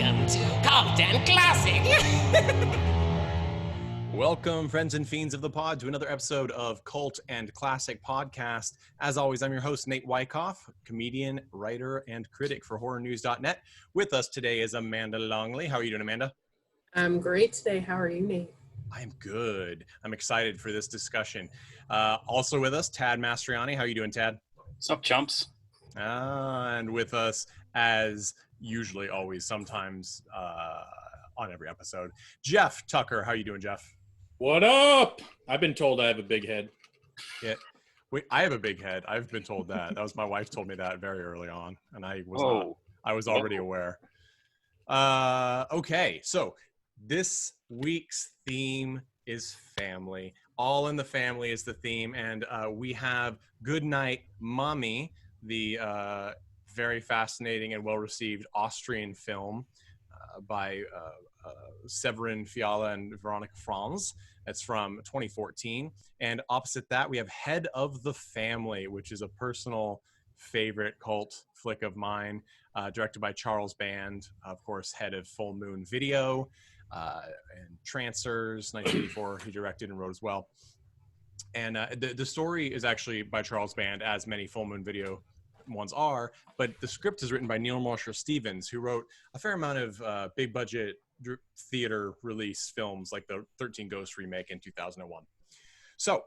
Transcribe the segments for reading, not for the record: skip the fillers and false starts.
Welcome to Cult and Classic. Welcome, friends and fiends of the pod, to another episode of Cult and Classic Podcast. As always, I'm your host, Nate Wyckoff, comedian, writer, and critic for HorrorNews.net. With us today is Amanda Longley. How are you doing, Amanda? I'm great today. How are you, Nate? I'm good. I'm excited for this discussion. Also with us, Tad Mastroianni. How are you doing, Tad? What's up, chumps? And with us, as usually, always, sometimes on every episode, Jeff Tucker. How are you doing, Jeff? What up? I've been told I have a big head. Yeah. Wait, I have a big head. I've been told that. That was my wife told me that very early on, and I was not. I was already aware. Okay, so this week's theme is family. All in the Family is the theme, and we have Goodnight Mommy, the very fascinating and well-received Austrian film by Severin Fiala and Veronica Franz. That's from 2014. And opposite that, we have Head of the Family, which is a personal favorite cult flick of mine, directed by Charles Band, of course, head of Full Moon Video and Trancers, 1984, he directed and wrote as well. And the story is actually by Charles Band, as many Full Moon Video ones are, but the script is written by Neil Marshall Stevens, who wrote a fair amount of big budget theater release films like the 13 Ghosts remake in 2001. So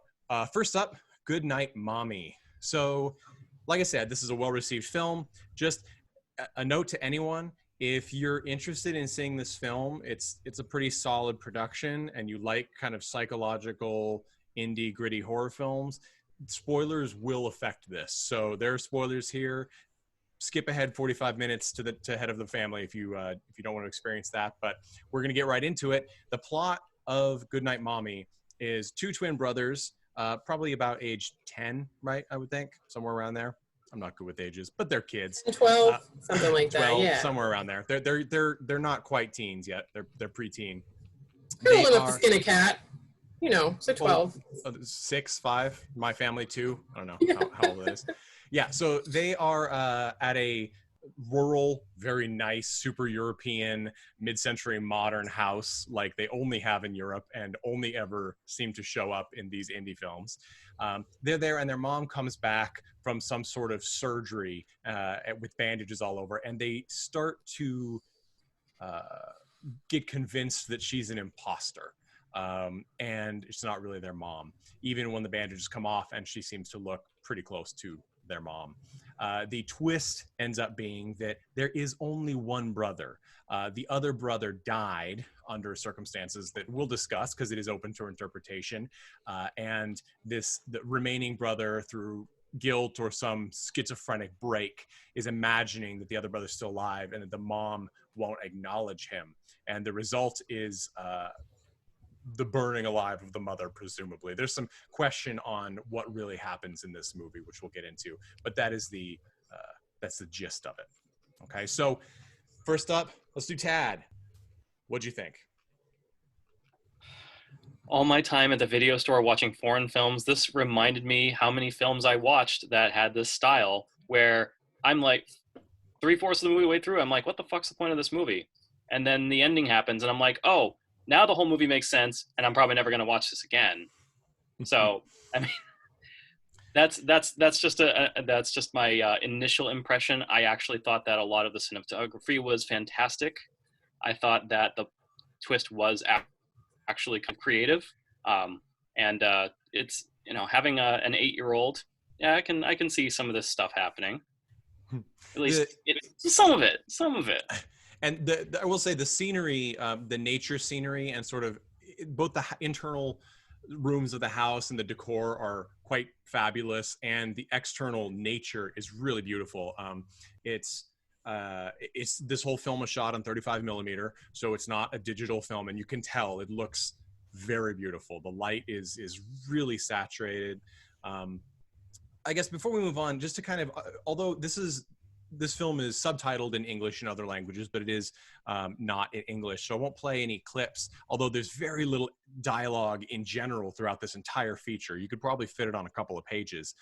first up, Goodnight Mommy. So like I said, this is a well-received film. Just a note to anyone, if you're interested in seeing this film, it's a pretty solid production and you like kind of psychological indie gritty horror films, spoilers will affect this. So there are spoilers here. Skip ahead 45 minutes to Head of the Family if you don't want to experience that. But we're going to get right into it. The plot of Goodnight Mommy is two twin brothers, probably about age 10, right? I would think somewhere around there. I'm not good with ages, but they're kids. 12, something like 12, that. Yeah, somewhere around there. They're not quite teens yet. They're preteen. They're old enough to skin a cat. You know, so 12. 6, 5, my family 2. I don't know Yeah. how old it is. Yeah, so they are at a rural, very nice, super European, mid-century modern house like they only have in Europe and only ever seem to show up in these indie films. They're there and their mom comes back from some sort of surgery with bandages all over, and they start to get convinced that she's an imposter. And it's not really their mom, even when the bandages come off and she seems to look pretty close to their mom. The twist ends up being that there is only one brother. The other brother died under circumstances that we'll discuss because it is open to interpretation. And the remaining brother, through guilt or some schizophrenic break, is imagining that the other brother's still alive and that the mom won't acknowledge him. And the result is the burning alive of the mother, presumably. There's some question on what really happens in this movie, which we'll get into, but that is that's the gist of it. Okay, so first up, let's do Tad. What'd you think? All my time at the video store watching foreign films, this reminded me how many films I watched that had this style, where I'm like 3/4 of the movie way through, I'm like, what the fuck's the point of this movie? And then the ending happens and I'm like, oh, now the whole movie makes sense, and I'm probably never going to watch this again. So, I mean, that's just my initial impression. I actually thought that a lot of the cinematography was fantastic. I thought that the twist was actually creative, and it's, you know, having an 8-year-old. Yeah, I can see some of this stuff happening. At least some of it. And I will say the scenery, the nature scenery, and sort of both the internal rooms of the house and the decor are quite fabulous, and the external nature is really beautiful. It's this whole film was shot on 35 millimeter, so it's not a digital film, and you can tell it looks very beautiful. The light is really saturated. I guess before we move on, just to kind of, although this film is subtitled in English and other languages, but it is not in English, so I won't play any clips, although there's very little dialogue in general throughout this entire feature. You could probably fit it on a couple of pages.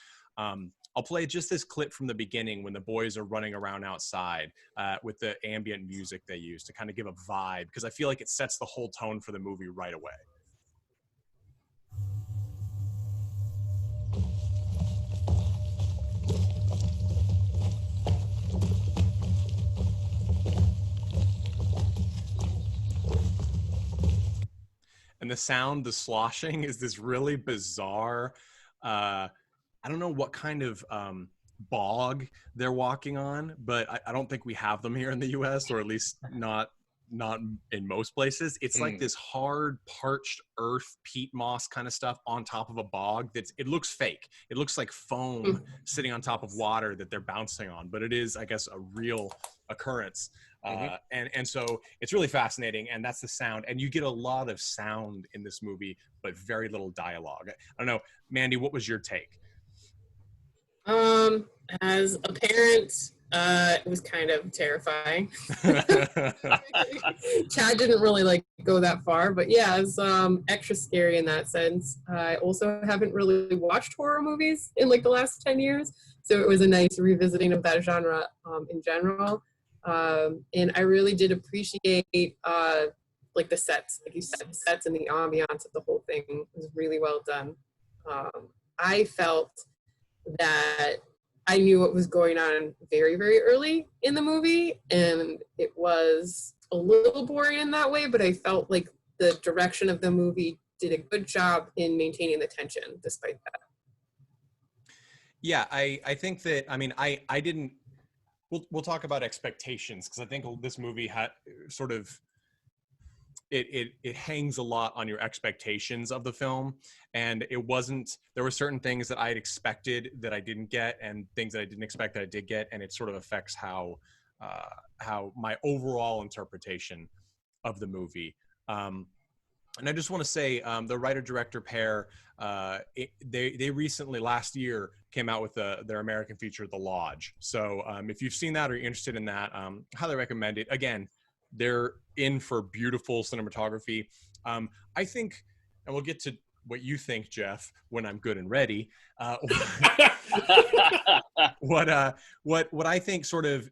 I'll play just this clip from the beginning when the boys are running around outside with the ambient music they use to kind of give a vibe, because I feel like it sets the whole tone for the movie right away. And the sound, the sloshing, is this really bizarre, I don't know what kind of bog they're walking on, but I don't think we have them here in the US, or at least not in most places. It's like this hard, parched earth, peat moss kind of stuff on top of a bog. It looks fake. It looks like foam sitting on top of water that they're bouncing on, but it is, I guess, a real occurrence. And so it's really fascinating, and that's the sound. And you get a lot of sound in this movie, but very little dialogue. I don't know, Mandy, what was your take? As a parent, it was kind of terrifying. Chad didn't really go that far, but yeah, it's extra scary in that sense. I also haven't really watched horror movies in the last 10 years, so it was a nice revisiting of that genre in general. And I really did appreciate the sets, like you said, the sets and the ambiance of the whole thing was really well done. I felt that I knew what was going on very, very early in the movie, and it was a little boring in that way, but I felt like the direction of the movie did a good job in maintaining the tension despite that. Yeah, I think that, I didn't, we'll talk about expectations, because I think this movie had sort of, it hangs a lot on your expectations of the film, and there were certain things that I had expected that I didn't get, and things that I didn't expect that I did get, and it sort of affects how my overall interpretation of the movie. And I just want to say, the writer-director pair, they recently, last year, came out with their American feature, The Lodge. So if you've seen that or you're interested in that, highly recommend it. Again, they're in for beautiful cinematography. I think, and we'll get to what you think, Jeff, when I'm good and ready. What I think sort of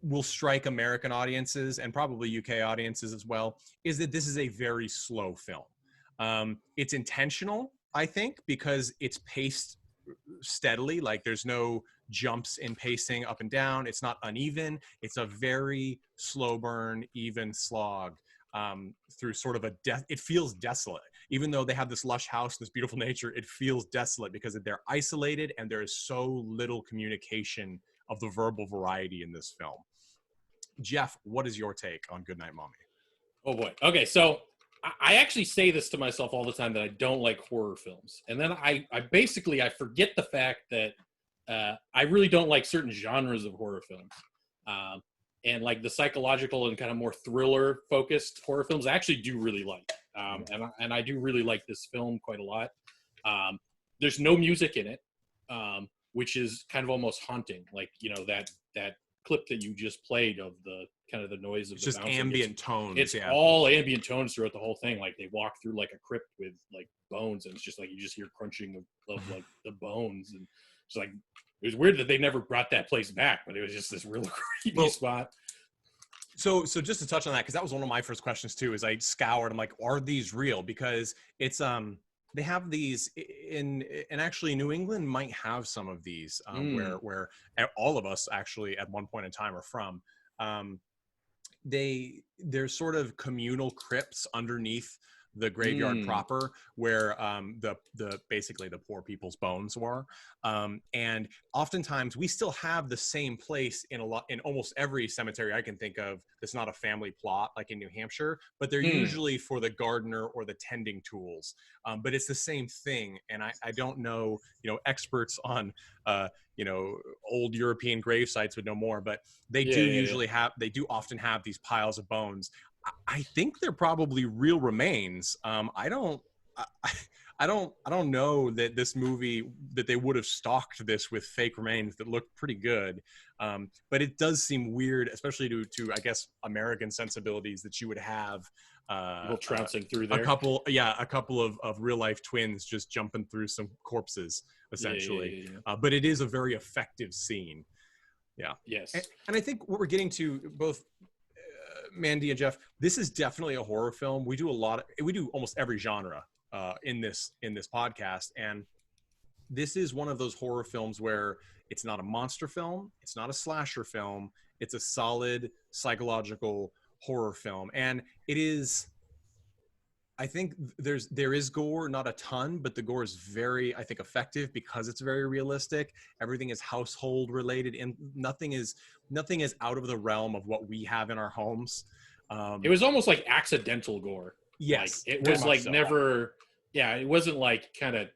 will strike American audiences and probably UK audiences as well is that this is a very slow film. It's intentional, I think, because it's paced steadily. There's no jumps in pacing up and down. It's not uneven. It's a very slow burn, even slog through sort of it feels desolate. Even though they have this lush house, this beautiful nature, it feels desolate because they're isolated and there is so little communication of the verbal variety in this film. Jeff, what is your take on Goodnight Mommy? Oh boy. Okay, so I actually say this to myself all the time, that I don't like horror films. And then I forget the fact that I really don't like certain genres of horror films. And the psychological and kind of more thriller focused horror films, I actually do really like. And I do really like this film quite a lot. There's no music in it, which is kind of almost haunting. That clip that you just played of the kind of the noise of it's the just bouncing. ambient tones. It's all ambient tones throughout the whole thing. They walk through a crypt with bones, and it's just you just hear crunching of the bones, and it's it was weird that they never brought that place back, but it was just this really creepy spot. So just to touch on that, because that was one of my first questions too, is I scoured, I'm like, are these real? Because it's they have these and actually New England might have some of these where all of us actually at one point in time are from. There's sort of communal crypts underneath the graveyard proper, where basically the poor people's bones were, and oftentimes we still have the same place in almost every cemetery I can think of that's not a family plot, like in New Hampshire, but they're usually for the gardener or the tending tools, but it's the same thing. And I don't know, experts on old European grave sites would know more, but they do often have these piles of bones. I think they're probably real remains. I don't know that this movie, that they would have stocked this with fake remains that looked pretty good. But it does seem weird, especially to I guess American sensibilities, that you would have people trouncing through there. A couple of real life twins just jumping through some corpses. essentially. Yeah. But it is a very effective scene. Yeah. Yes. And I think what we're getting to, both Mandy and Jeff, this is definitely a horror film. We do almost every genre in this podcast, and this is one of those horror films where it's not a monster film, it's not a slasher film, it's a solid psychological horror film. And it is, I think there is gore, not a ton, but the gore is very, I think, effective because it's very realistic. Everything is household related, and nothing is out of the realm of what we have in our homes. It was almost like accidental gore. Yes, like, it was like so. never. Yeah, it wasn't like kind of,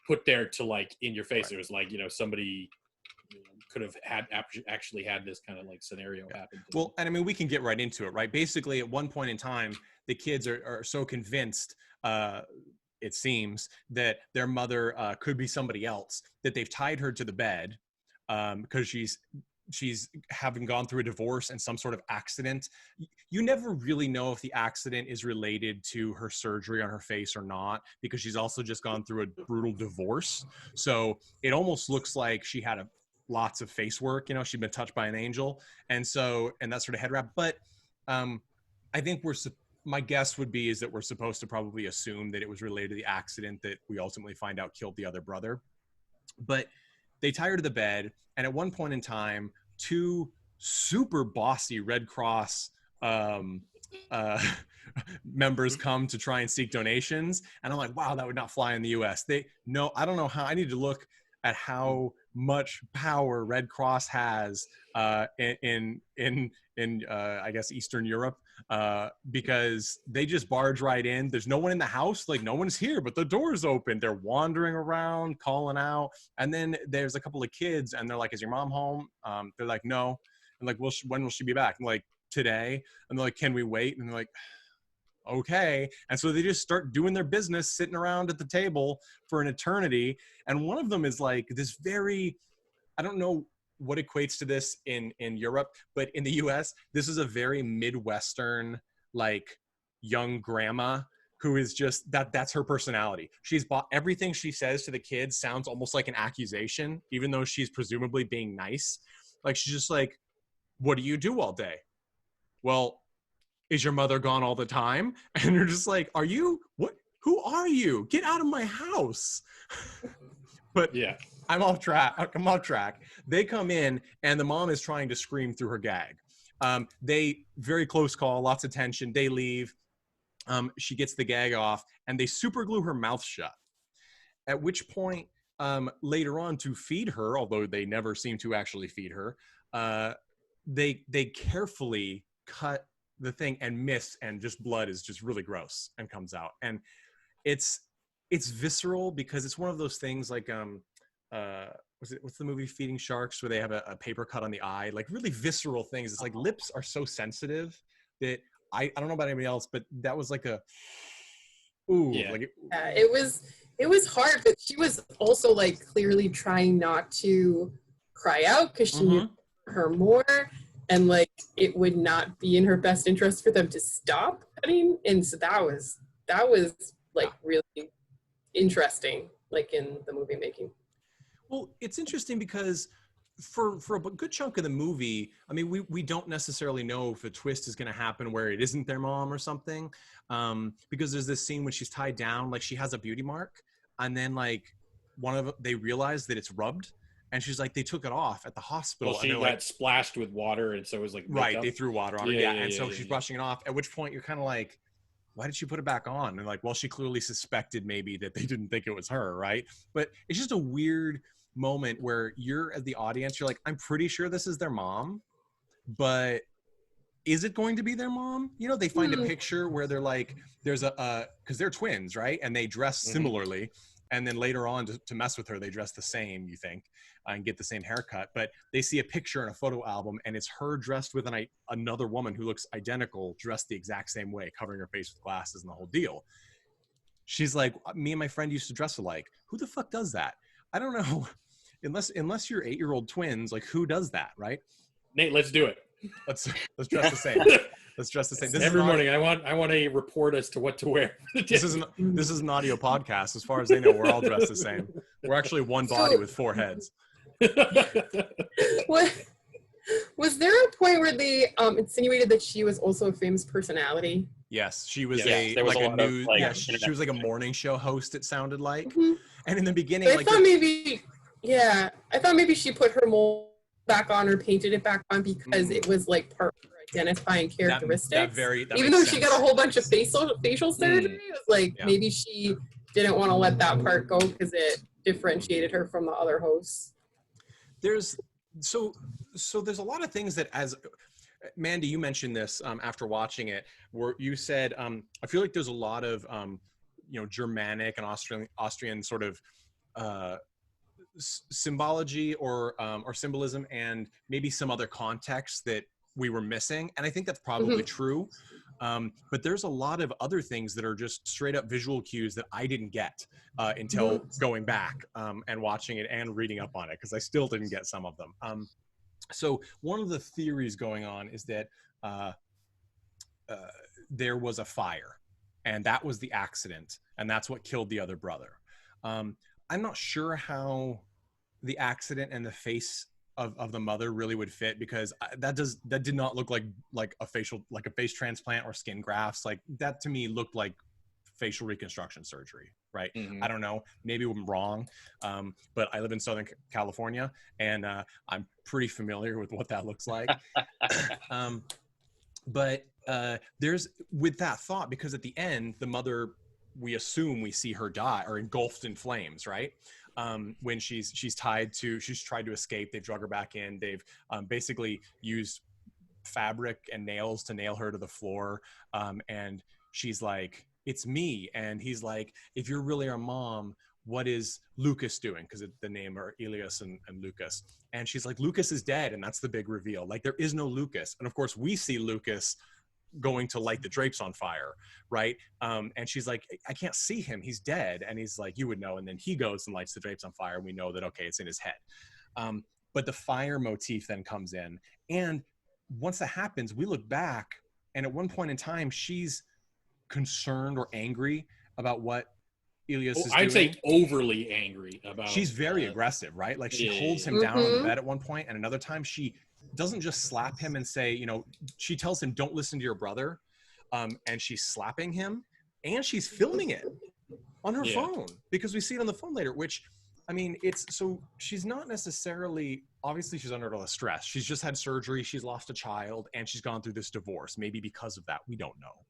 put there to like in your face. Right. It was like somebody could have actually had this kind of like scenario happen. Well, and I mean, we can get right into it, right? Basically, at one point in time, the kids are so convinced, it seems, that their mother could be somebody else, that they've tied her to the bed because she's having gone through a divorce and some sort of accident. You never really know if the accident is related to her surgery on her face or not, because she's also just gone through a brutal divorce. So it almost looks like she had lots of face work. She'd been touched by an angel. And that sort of head wrap. But I think my guess would be is that we're supposed to probably assume that it was related to the accident that we ultimately find out killed the other brother. But they tie her to the bed, and at one point in time, two super bossy Red Cross members come to try and seek donations, and I'm like, wow, that would not fly in the U.S. I don't know how. I need to look at how much power Red Cross has in I guess Eastern Europe, because they just barge right in. There's no one in the house, like no one's here, but the door's open. They're wandering around, calling out, and then there's a couple of kids, and they're like, "Is your mom home?" They're like, "No." And like, "Well, when will she be back?" I'm like, "Today." And they're like, "Can we wait?" And they're like, okay. And so they just start doing their business, sitting around at the table for an eternity. And one of them is like this very, I don't know what equates to this in Europe, but in the US, this is a very Midwestern, like young grandma who is just that's her personality. She's bought everything she says to the kids sounds almost like an accusation, even though she's presumably being nice. Like, she's just like, "What do you do all day?" "Well, is your mother gone all the time?" And you're just like, who are you? Get out of my house. But yeah, I'm off track. They come in, and the mom is trying to scream through her gag. They, very close call, lots of tension. They leave. She gets the gag off, and they super glue her mouth shut. At which point, later on, to feed her, although they never seem to actually feed her, they carefully cut the thing and miss, and just blood is just really gross and comes out. And it's visceral, because it's one of those things like what's the movie Feeding Sharks, where they have a paper cut on the eye, like really visceral things. It's like lips are so sensitive that I don't know about anybody else, but that was like a ooh. Yeah. Like it was hard, but she was also like clearly trying not to cry out because she knew her more, and like it would not be in her best interest for them to stop cutting. And so that was like really interesting, like in the movie making. Well, it's interesting because for a good chunk of the movie, I mean, we don't necessarily know if a twist is going to happen where it isn't their mom or something, because there's this scene when she's tied down, like she has a beauty mark, and then like they realize that it's rubbed, and she's like, they took it off at the hospital. Well, she and got like, splashed with water, and so it was like right, makeup. they threw water on her, and so she's brushing it off. At which point you're kind of like, why did she put it back on? And like, well, she clearly suspected maybe that they didn't think it was her, right? But it's just a weird moment where you're, as the audience, you're like, I'm pretty sure this is their mom, but is it going to be their mom? They find a picture where they're like, there's because they're twins, right? And they dress similarly. And then later on, to mess with her, they dress the same, you think, and get the same haircut. But they see a picture in a photo album, and it's her dressed with another woman who looks identical, dressed the exact same way, covering her face with glasses and the whole deal. She's like, me and my friend used to dress alike. Who the fuck does that? I don't know. Unless you're 8-year-old twins, like who does that, right? Nate, let's do it. Let's dress the same. Let's dress the same. Every morning, I want a report as to what to wear. This is an audio podcast. As far as they know, we're all dressed the same. We're actually one body with 4 heads. What was there a point where they insinuated that she was also a famous personality? Yes, she was Yes, there was a lot of, news. like, Yeah, she was like a morning show host. It sounded like. Mhm. And in the beginning, But I thought maybe she put her mold back on or painted it back on because it was like part of her identifying characteristics. Even though she got a whole bunch of facial surgery, it was like maybe she didn't want to let that part go because it differentiated her from the other hosts. There's so there's a lot of things that, as Mandy, you mentioned this after watching it, where you said I feel like there's a lot of Germanic and Austrian sort of symbology or symbolism, and maybe some other context that we were missing, and I think that's probably true. But there's a lot of other things that are just straight up visual cues that I didn't get until going back and watching it and reading up on it, because I still didn't get some of them. So one of the theories going on is that there was a fire, and that was the accident, and that's what killed the other brother. I'm not sure how the accident and the face of the mother really would fit, because that did not look like a face transplant or skin grafts. Like, that to me looked like facial reconstruction surgery, right? I don't know, maybe I'm wrong, but I live in Southern California, and I'm pretty familiar with what that looks like. But there's, with that thought, because at the end, the mother, we assume we see her die or engulfed in flames, right? When she's tried to escape, they've drug her back in. They've basically used fabric and nails to nail her to the floor. And she's like, "It's me." And he's like, "If you're really our mom, what is Lucas doing?" Because the name are Elias and Lucas. And she's like, "Lucas is dead." And that's the big reveal. Like, there is no Lucas. And of course, we see Lucas going to light the drapes on fire, right? And she's like, "I can't see him, he's dead." And he's like, "You would know." And then he goes and lights the drapes on fire, and we know that, okay, it's in his head. But the fire motif then comes in, and once that happens, we look back, and at one point in time, she's concerned or angry about what Elias is doing. I'd say overly angry about. She's very aggressive, right? Like, she holds him down on the bed at one point, and another time she doesn't just slap him and say, she tells him, "Don't listen to your brother," and she's slapping him, and she's filming it on her phone, because we see it on the phone later, which, I mean, she's not necessarily, obviously she's under a lot of stress. She's just had surgery, she's lost a child, and she's gone through this divorce. Maybe because of that, we don't know.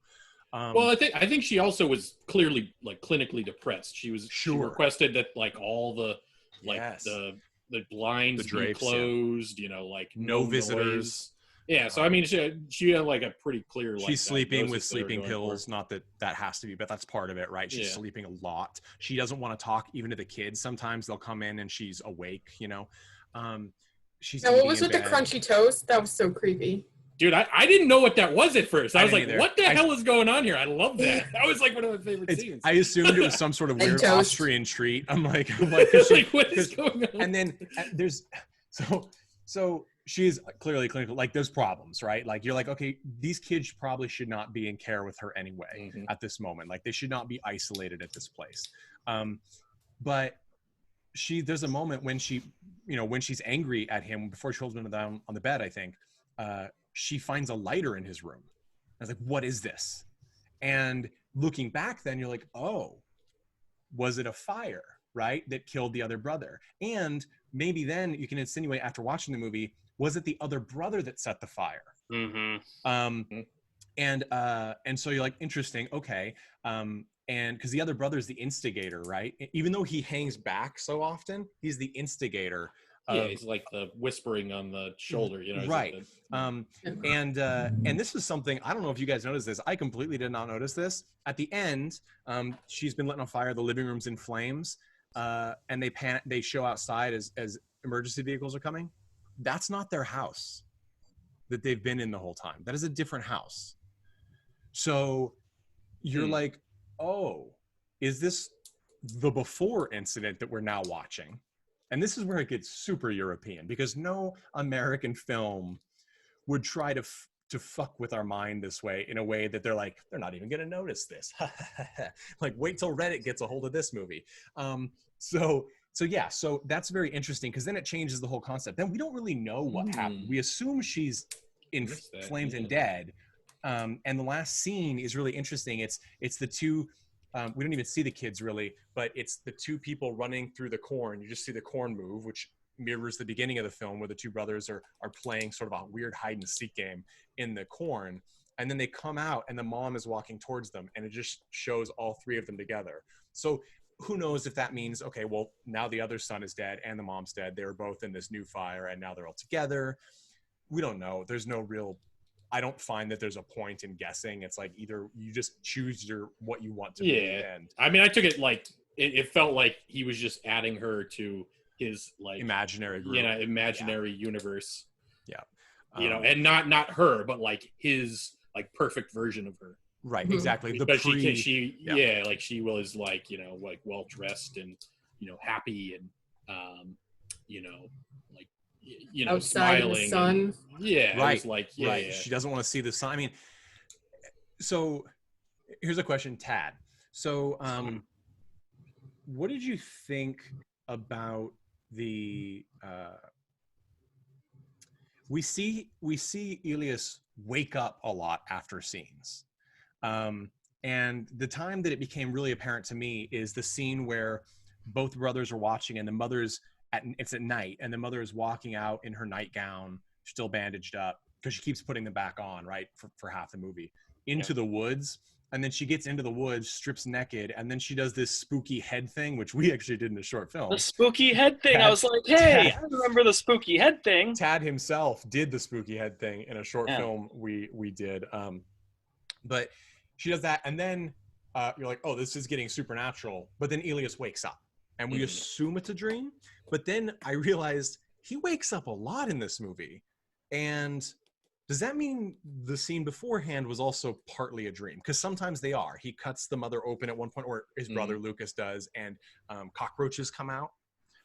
Well, I think she also was clearly, like, clinically depressed. She requested that, like, all the, like, the blinds the drapes, be closed, like no visitors. Noise. Yeah, so I mean, she had like a pretty clear. She's sleeping with sleeping pills. Not that has to be, but that's part of it, right? She's sleeping a lot. She doesn't want to talk even to the kids. Sometimes they'll come in and she's awake. She's. Now, what was with the crunchy toast? That was so creepy. Dude, I didn't know what that was at first. I was like, what the hell is going on here? I love that. That was like one of my favorite scenes. I assumed it was some sort of weird Austrian treat. I'm like, what is going on? And then there's, so she's clearly clinical, like, there's problems, right? Like, you're like, okay, these kids probably should not be in care with her anyway at this moment. Like, they should not be isolated at this place. But there's a moment when when she's angry at him, before she holds him down on the bed, I think, she finds a lighter in his room. I was like, what is this? And looking back then, you're like, oh, was it a fire, right, that killed the other brother? And maybe then you can insinuate, after watching the movie, was it the other brother that set the fire? And so you're like, interesting, okay. And because the other brother is the instigator, right? Even though he hangs back so often, he's the instigator. He's like the whispering on the shoulder, right? And this is something, I don't know if you guys noticed this. I completely did not notice this. At the end, she's been lit on fire. The living room's in flames, and they show outside as emergency vehicles are coming. That's not their house that they've been in the whole time. That is a different house. So you're like, oh, is this the before incident that we're now watching? And this is where it gets super European, because no American film would try to to fuck with our mind this way, in a way that they're like, they're not even going to notice this. Like, wait till Reddit gets a hold of this movie. So that's very interesting, because then it changes the whole concept. Then we don't really know what happened. We assume she's flamed and dead. And the last scene is really interesting. It's the two, we don't even see the kids really, but it's the two people running through the corn. You just see the corn move, which mirrors the beginning of the film, where the two brothers are playing sort of a weird hide and seek game in the corn. And then they come out and the mom is walking towards them, and it just shows all three of them together. So who knows if that means, okay, well, now the other son is dead and the mom's dead. They were both in this new fire and now they're all together. We don't know. There's no real, I don't find that there's a point in guessing. It's like either you just choose what you want to be in the end. I mean, I took it like, it felt like he was just adding her to his like imaginary group. Imaginary universe. Yeah. And not her, but like his like perfect version of her. Right, exactly. Because she was like, like well dressed and happy and outside smiling. In the sun. Right. Like right. She doesn't want to see the sun. I mean, so here's a question, Tad. So what did you think about the we see Elias wake up a lot after scenes. And the time that it became really apparent to me is the scene where both brothers are watching, and the mother's it's at night, and the mother is walking out in her nightgown, still bandaged up, because she keeps putting them back on, right, for half the movie, into the woods. And then she gets into the woods, strips naked, and then she does this spooky head thing, which we actually did in a short film. The spooky head thing. I was like, hey, I remember the spooky head thing. Tad himself did the spooky head thing in a short film we did. But she does that, and then you're like, oh, this is getting supernatural. But then Elias wakes up, and we assume it's a dream. But then I realized he wakes up a lot in this movie. And does that mean the scene beforehand was also partly a dream? Because sometimes they are. He cuts the mother open at one point, or his brother Lucas does, and cockroaches come out,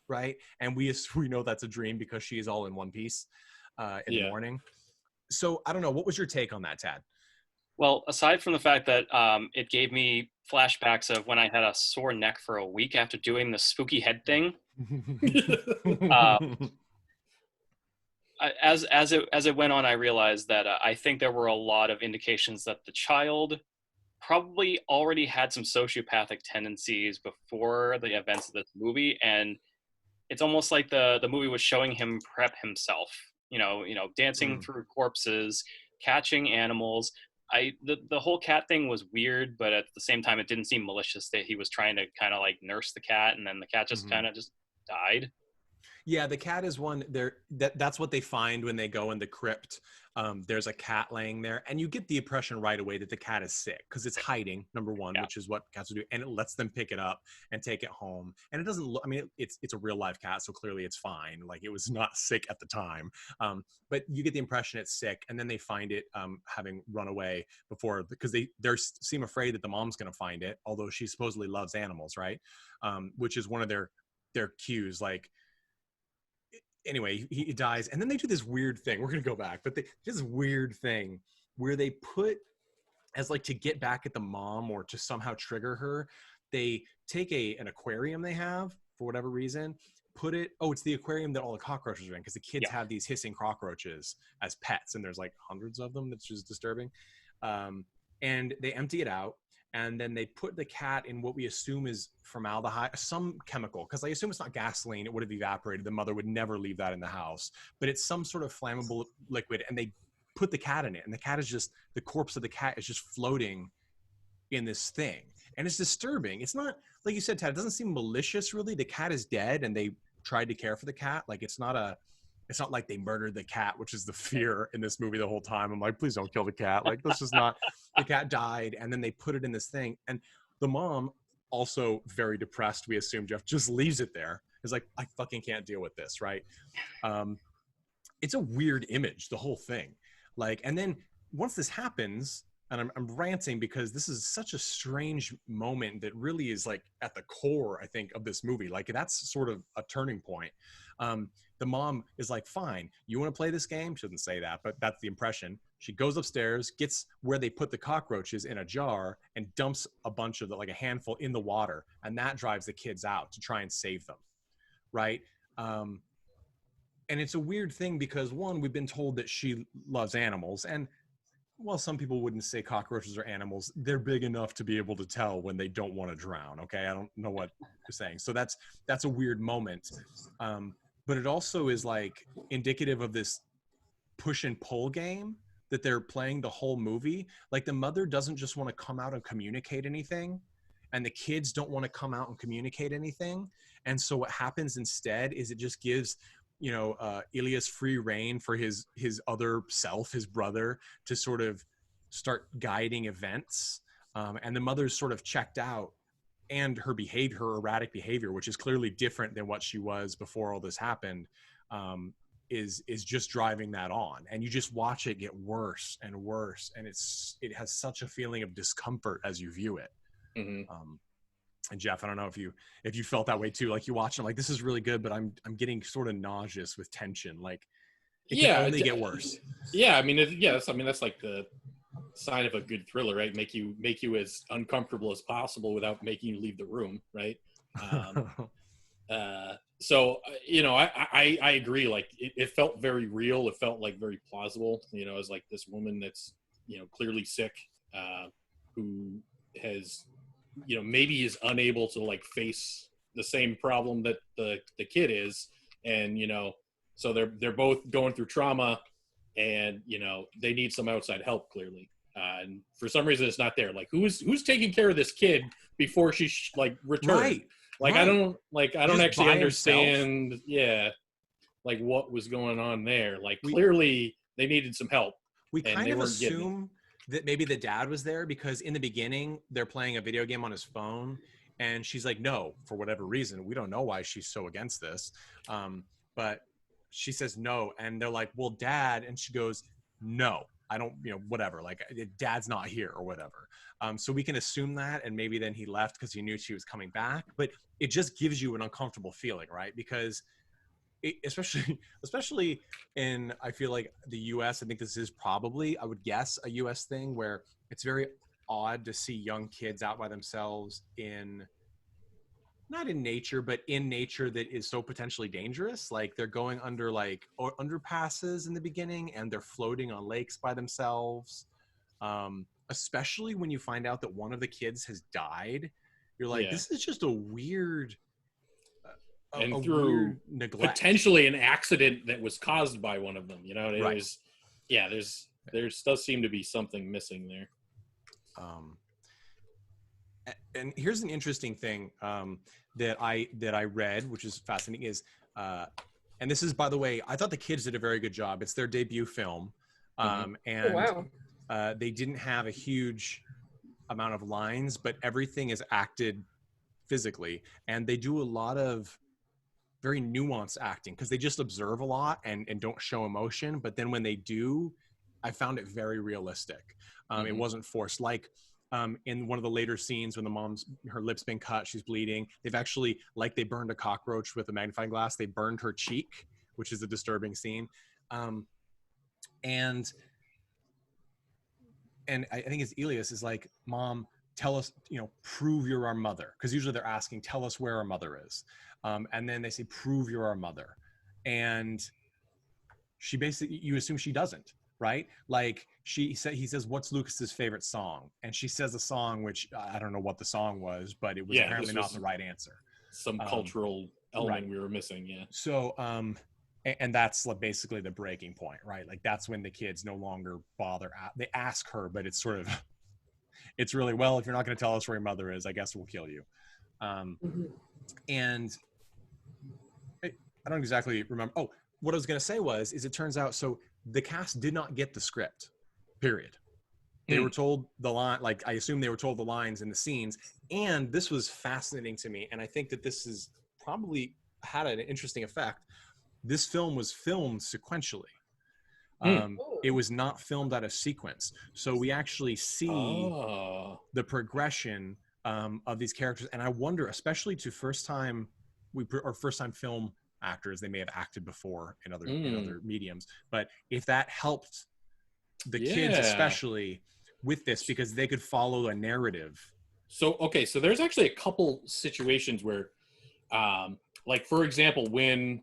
right? And we know that's a dream because she is all in one piece in the morning. So I don't know. What was your take on that, Tad? Well, aside from the fact that it gave me flashbacks of when I had a sore neck for a week after doing the spooky head thing. As it went on, I realized that I think there were a lot of indications that the child probably already had some sociopathic tendencies before the events of this movie, and it's almost like the movie was showing him prep himself. Dancing through corpses, catching animals. The whole cat thing was weird, but at the same time, it didn't seem malicious that he was trying to kind of like nurse the cat, and then the cat just kind of just died. Yeah, the cat is one there. That's what they find when they go in the crypt. There's a cat laying there, and you get the impression right away that the cat is sick because it's hiding, number one, which is what cats will do, and it lets them pick it up and take it home. And it doesn't look, I mean, it's a real live cat, so clearly it's fine. Like, it was not sick at the time. But you get the impression it's sick, and then they find it having run away before, because they seem afraid that the mom's going to find it, although she supposedly loves animals, right? Which is one of their cues, like. Anyway, he dies, and then they do this weird thing. We're gonna go back, but they do this weird thing where they put, as like to get back at the mom or to somehow trigger her, they take an aquarium they have for whatever reason, put it. Oh, it's the aquarium that all the cockroaches are in, because the kids have these hissing cockroaches as pets, and there's like hundreds of them. That's just disturbing. And they empty it out. And then they put the cat in what we assume is formaldehyde, some chemical, because I assume it's not gasoline. It would have evaporated. The mother would never leave that in the house. But it's some sort of flammable liquid, and they put the cat in it. And the cat is just, the corpse of the cat is just floating in this thing. And it's disturbing. It's not, like you said, Tad, it doesn't seem malicious, really. The cat is dead, and they tried to care for the cat. Like, it's not like they murdered the cat, which is the fear in this movie the whole time. I'm like, please don't kill the cat. Like, this is not, the cat died, and then they put it in this thing. And the mom, also very depressed, we assume, Jeff, just leaves it there. It's like, I fucking can't deal with this, right? It's a weird image, the whole thing. Like, and then once this happens, and I'm ranting because this is such a strange moment that really is like at the core, I think, of this movie. Like that's sort of a turning point. The mom is like, fine, you want to play this game? She doesn't say that, but that's the impression. She goes upstairs, gets where they put the cockroaches in a jar, and dumps a bunch of like a handful in the water, and that drives the kids out to try and save them, right? And it's a weird thing because, one, we've been told that she loves animals, and well, some people wouldn't say cockroaches are animals. They're big enough to be able to tell when they don't want to drown. Okay, I don't know what you're saying. So that's a weird moment. But it also is like indicative of this push and pull game that they're playing the whole movie. Like the mother doesn't just want to come out and communicate anything, and the kids don't want to come out and communicate anything. And so what happens instead is it just gives, Ilias free reign for his other self, his brother, to sort of start guiding events. And the mother's sort of checked out, and her erratic behavior, which is clearly different than what she was before all this happened, is just driving that on. And you just watch it get worse and worse. And it has such a feeling of discomfort as you view it. Mm-hmm. And Jeff, I don't know if you felt that way too. Like you watch it, like this is really good, but I'm getting sort of nauseous with tension. Like it can only get worse. Yeah, I mean, that's like the sign of a good thriller, right? Make you as uncomfortable as possible without making you leave the room, right? So I agree. Like it felt very real. It felt like very plausible. As like this woman that's clearly sick, who has maybe is unable to like face the same problem that the kid is, and so they're both going through trauma, and they need some outside help clearly, and for some reason it's not there. Like who's taking care of this kid before she returned? Right. Like right. I don't actually understand. Himself. Yeah, like what was going on there? Like clearly they needed some help. We kind of assume that maybe the dad was there because in the beginning they're playing a video game on his phone, and she's like, no, for whatever reason. We don't know why she's so against this. But she says no, and they're like, well, Dad, and she goes, no, I don't, whatever, like Dad's not here or whatever. So we can assume that, and maybe then he left because he knew she was coming back, but it just gives you an uncomfortable feeling, right? Because especially in, I feel like the US, I think this is probably, I would guess, a US thing where it's very odd to see young kids out by themselves not in nature, but in nature that is so potentially dangerous. Like they're going under underpasses in the beginning, and they're floating on lakes by themselves. Especially when you find out that one of the kids has died, you're like, this is just a weird, and through weird neglect. Potentially an accident that was caused by one of them. Right. There does seem to be something missing there. And here's an interesting thing that I read, which is fascinating, is and this is, by the way, I thought the kids did a very good job. It's their debut film, and they didn't have a huge amount of lines, but everything is acted physically, and they do a lot of very nuanced acting because they just observe a lot and don't show emotion. But then when they do, I found it very realistic. It wasn't forced. Like in one of the later scenes when her lip's been cut, she's bleeding. They've actually, like they burned a cockroach with a magnifying glass, they burned her cheek, which is a disturbing scene. And I think it's Ilias is like, Mom, tell us, prove you're our mother. Because usually they're asking, tell us where our mother is. And then they say, prove you're our mother. And she basically, you assume she doesn't, right? Like he says, what's Lucas's favorite song? And she says a song, which I don't know what the song was, but it was apparently not the right answer. Some cultural element we were missing. Yeah. So, and that's basically the breaking point, right? Like that's when the kids no longer bother. They ask her, but it's sort of, it's really, well, if you're not going to tell us where your mother is, I guess we'll kill you. And I don't exactly remember. Oh, what I was going to say is it turns out, so the cast did not get the script, period. They were told the line, like I assume they were told the lines and the scenes. And this was fascinating to me. And I think that this is probably had an interesting effect. This film was filmed sequentially. It was not filmed out of sequence, so we actually see the progression of these characters. And I wonder, especially to first time film actors, they may have acted before in other mediums, but if that helped the kids especially with this, because they could follow a narrative. So there's actually a couple situations where like, for example, when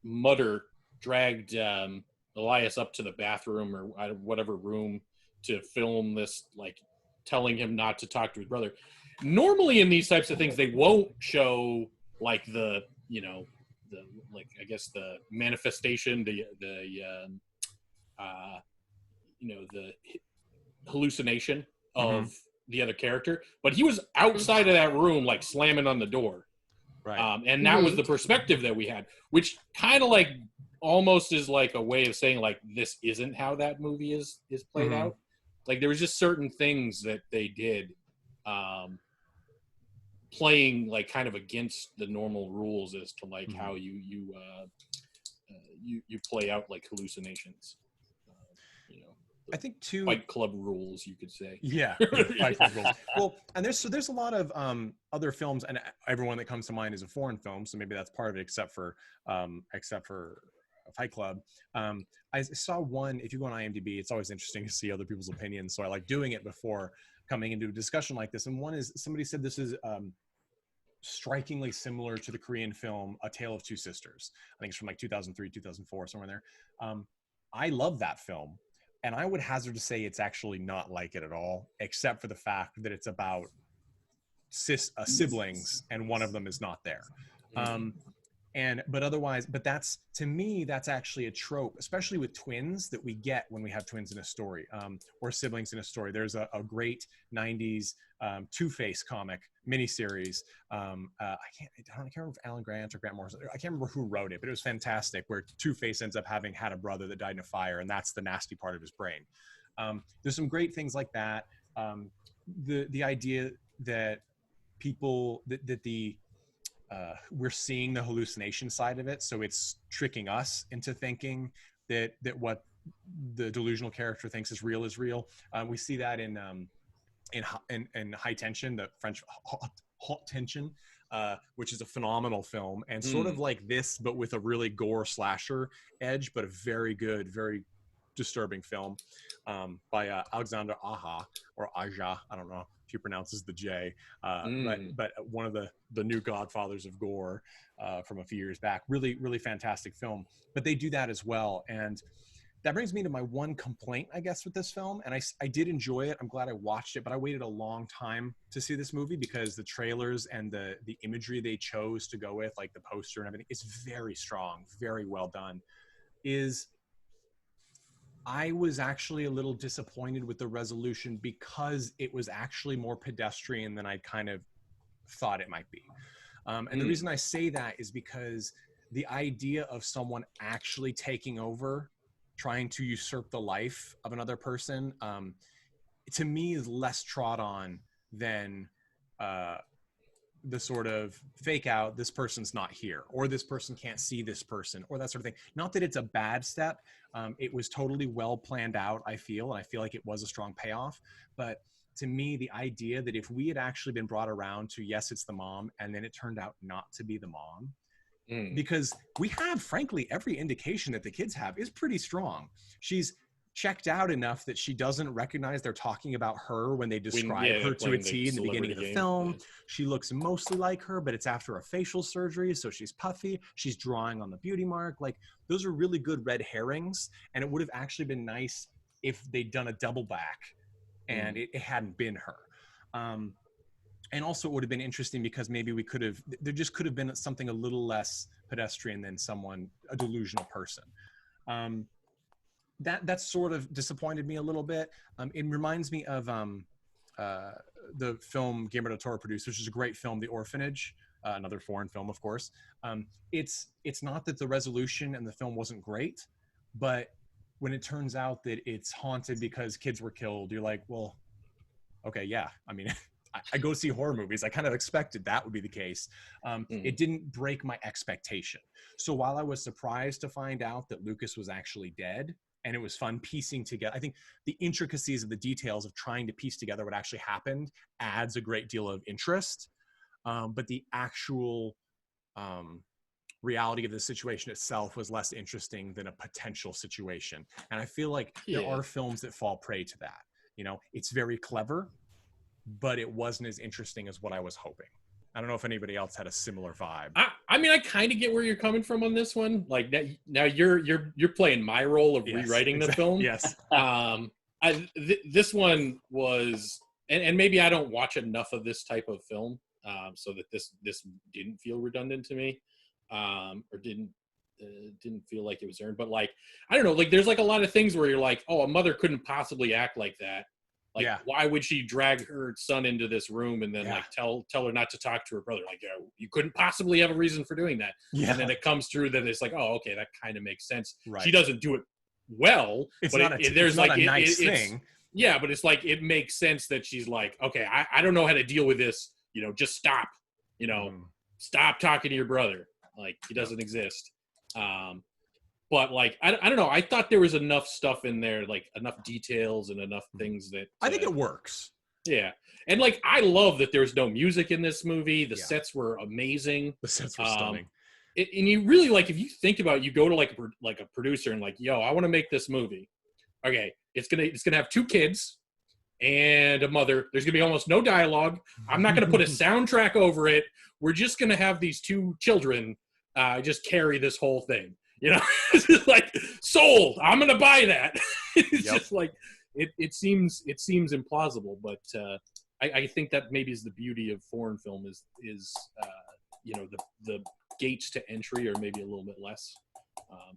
Mutter dragged Elias up to the bathroom or whatever room to film this, like telling him not to talk to his brother. Normally in these types of things, they won't show like the manifestation, the hallucination of the other character, but he was outside of that room, like slamming on the door. Right. And that was the perspective that we had, which kind of like almost is like a way of saying like, this isn't how that movie is played out. Like there was just certain things that they did playing like kind of against the normal rules as to like how you play out like hallucinations. I think too, Fight Club rules, you could say. Yeah, Fight Club rules. Well, and there's a lot of other films, and everyone that comes to mind is a foreign film, so maybe that's part of it, except for Fight Club. I saw one. If you go on IMDb, it's always interesting to see other people's opinions. So I like doing it before coming into a discussion like this. And one is, somebody said this is strikingly similar to the Korean film A Tale of Two Sisters. I think it's from like 2003, 2004, somewhere in there. I love that film. And I would hazard to say it's actually not like it at all, except for the fact that it's about siblings and one of them is not there. But that's, to me, that's actually a trope, especially with twins, that we get when we have twins in a story, or siblings in a story. There's a great 90s Two-Face comic miniseries. I can't remember if Alan Grant or Grant Morrison, I can't remember who wrote it, but it was fantastic, where Two-Face ends up having had a brother that died in a fire, and that's the nasty part of his brain. There's some great things like that. The idea that we're seeing the hallucination side of it, so it's tricking us into thinking that what the delusional character thinks is real. We see that in High Tension, the French Hot Tension, which is a phenomenal film, and sort of like this, but with a really gore slasher edge, but a very good, very disturbing film by Alexander Aja, or Aja, I don't know if he pronounces the J, but one of the new godfathers of gore from a few years back. Really, really fantastic film. But they do that as well. And that brings me to my one complaint, I guess, with this film. And I did enjoy it. I'm glad I watched it, but I waited a long time to see this movie because the trailers and the imagery they chose to go with, like the poster and everything, is very strong, very well done. I was actually a little disappointed with the resolution because it was actually more pedestrian than I kind of thought it might be. And the reason I say that is because the idea of someone actually taking over, trying to usurp the life of another person, to me is less trod on than the sort of fake out, this person's not here, or this person can't see this person, or that sort of thing. Not that it's a bad step. It was totally well planned out, I feel, and I feel like it was a strong payoff. But to me, the idea that if we had actually been brought around to, yes, it's the mom, and then it turned out not to be the mom, because we have, frankly, every indication that the kids have is pretty strong. She's checked out enough that she doesn't recognize they're talking about her when they describe her to a T in the beginning of the film. She looks mostly like her, but it's after a facial surgery, so she's puffy. She's drawing on the beauty mark. Like, those are really good red herrings, and it would have actually been nice if they'd done a double back and it hadn't been her. And also it would have been interesting because maybe there just could have been something a little less pedestrian than a delusional person. That sort of disappointed me a little bit. It reminds me of the film Guillermo del Toro produced, which is a great film, The Orphanage, another foreign film, of course. It's not that the resolution and the film wasn't great, but when it turns out that it's haunted because kids were killed, you're like, well, okay, yeah. I mean, I go see horror movies. I kind of expected that would be the case. It didn't break my expectation. So while I was surprised to find out that Lucas was actually dead, and it was fun piecing together, I think the intricacies of the details of trying to piece together what actually happened adds a great deal of interest. But the actual reality of the situation itself was less interesting than a potential situation. And I feel like there are films that fall prey to that. You know, it's very clever, but it wasn't as interesting as what I was hoping. I don't know if anybody else had a similar vibe. I mean, I kind of get where you're coming from on this one. Like now you're playing my role of rewriting the film. Yes. This one was, and maybe I don't watch enough of this type of film, so that this didn't feel redundant to me, or didn't feel like it was earned. But like, I don't know, like there's like a lot of things where you're like, oh, a mother couldn't possibly act like that. Like, why would she drag her son into this room and then like tell her not to talk to her brother? Like, you couldn't possibly have a reason for doing that. Yeah. And then it comes through that it's like, oh, okay, that kind of makes sense. Right. She doesn't do it well, but there's like a nice thing. Yeah, but it's like it makes sense that she's like, okay, I don't know how to deal with this. You know, just stop. You know, stop talking to your brother. Like he doesn't exist. But like, I don't know. I thought there was enough stuff in there, like enough details and enough things that I think it works. Yeah. And like, I love that there's no music in this movie. The sets were amazing. The sets were stunning. And you really, like, if you think about it, you go to like a producer and like, yo, I want to make this movie. Okay. It's going to have 2 kids and a mother. There's going to be almost no dialogue. I'm not going to put a soundtrack over it. We're just going to have these 2 children just carry this whole thing. You know, it's just like sold. I'm gonna buy that. It's just like it seems implausible, but I think that maybe is the beauty of foreign film is you know, the gates to entry are maybe a little bit less.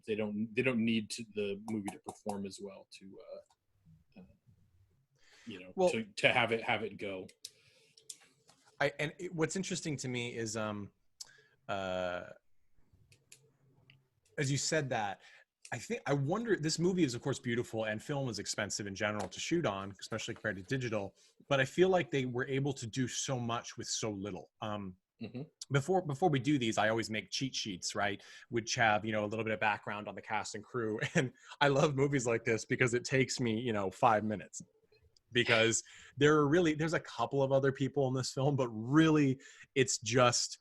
They don't need the movie to perform as well to you know, to have it go. What's interesting to me is as you said that, I wonder, this movie is of course beautiful and film is expensive in general to shoot on, especially compared to digital, but I feel like they were able to do so much with so little. Before we do these, I always make cheat sheets, right? Which have, you know, a little bit of background on the cast and crew. And I love movies like this because it takes me, you know, 5 minutes. Because there's a couple of other people in this film, but really it's just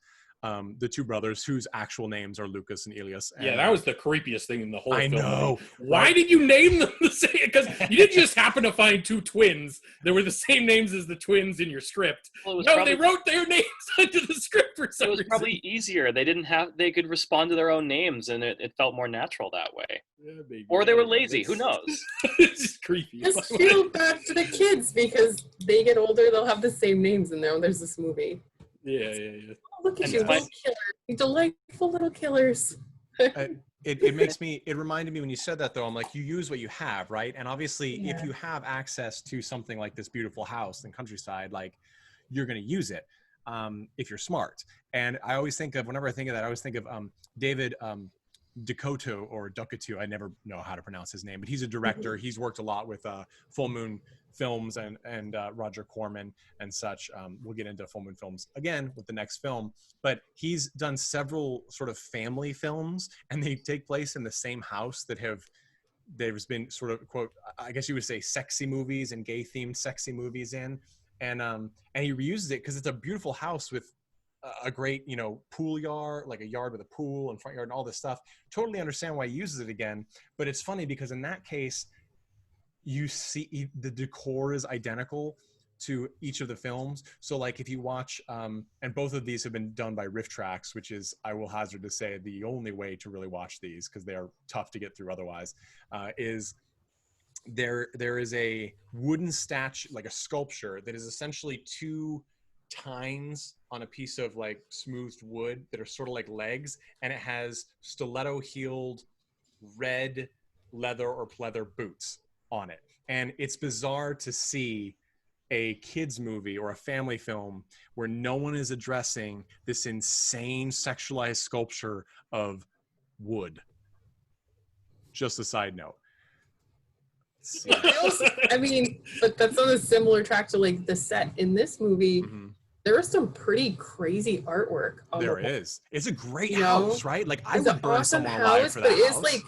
the 2 brothers whose actual names are Lucas and Elias. And, that was the creepiest thing in the whole film. I know. Why did you name them the same? Because you didn't just happen to find 2 twins that were the same names as the twins in your script. Well, they wrote their names onto the script for some reason. It was probably easier. They could respond to their own names, and it felt more natural that way. Yeah, maybe. Or they were lazy. Who knows? It's just creepy. Just feel bad for the kids because they get older, they'll have the same names in there. There's this movie. Yeah. Oh, look at you, little killer. You delightful little killers. It reminded me when you said that, though, I'm like, you use what you have, right? And obviously, if you have access to something like this beautiful house in countryside, like, you're going to use it if you're smart. And I always think of, whenever I think of that, I always think of David Duchovny or Duchovny. I never know how to pronounce his name, but he's a director. He's worked a lot with Full Moon Films and Roger Corman and such. We'll get into Full Moon Films again with the next film, but he's done several sort of family films, and they take place in the same house there's been sort of, quote, I guess you would say, sexy movies and gay themed sexy movies in, and he reuses it because it's a beautiful house with a great, you know, pool yard, like a yard with a pool and front yard and all this stuff. Totally understand why he uses it again, but it's funny because in that case, you see the decor is identical to each of the films. So like if you watch, and both of these have been done by Riff Tracks, which is, I will hazard to say, the only way to really watch these because they are tough to get through otherwise, is there is a wooden statue, like a sculpture that is essentially 2 tines on a piece of like smoothed wood that are sort of like legs, and it has stiletto heeled red leather or pleather boots on it. And it's bizarre to see a kids movie or a family film where no one is addressing this insane sexualized sculpture of wood. Just a side note. I mean, but that's on a similar track to like the set in this movie. Mhm. There was some pretty crazy artwork on There the wall. is. It's a great You know, house, right? Like I It's would an burn awesome someone alive for that but house. it's like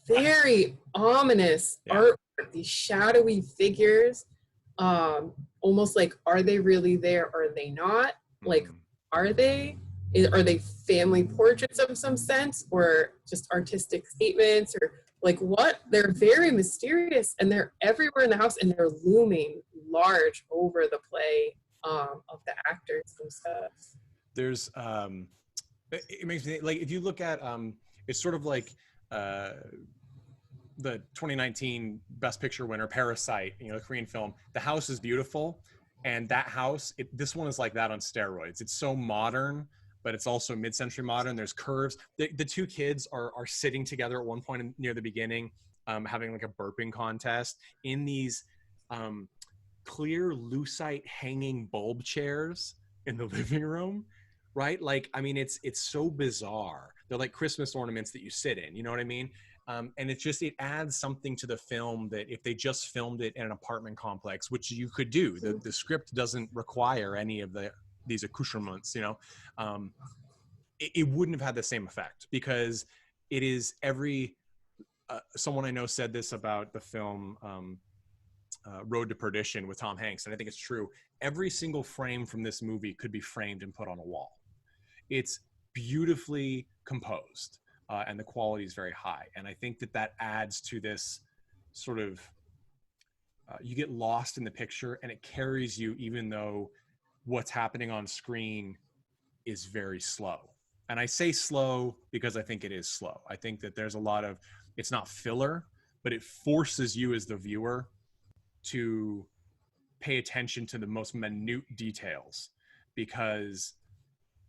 very ominous Yeah. artwork. These shadowy figures, almost like, are they really there? Are they not? Like, Mhm. are they? Are they family portraits of some sense, or just artistic statements, or like what? They're very mysterious, and they're everywhere in the house, and they're looming large over the play of the actors themselves. There's it makes me think, like if you look at it's sort of like the 2019 Best Picture winner Parasite, you know, the Korean film. The house is beautiful, and that house, this one is like that on steroids. It's so modern, but it's also mid-century modern. There's curves. The two kids are sitting together at one point near the beginning, having like a burping contest in these clear lucite hanging bulb chairs in the living room, right? Like, I mean, it's so bizarre. They're like Christmas ornaments that you sit in, you know what I mean? And it adds something to the film that if they just filmed it in an apartment complex, which you could do, the script doesn't require any of these accoutrements, you know, it wouldn't have had the same effect, because it is someone I know said this about the film Road to Perdition with Tom Hanks, and I think it's true. Every single frame from this movie could be framed and put on a wall. It's beautifully composed, and the quality is very high. And I think that adds to this sort of, you get lost in the picture, and it carries you even though what's happening on screen is very slow. And I say slow because I think it is slow. I think that there's a lot of, it's not filler, but it forces you as the viewer to pay attention to the most minute details, because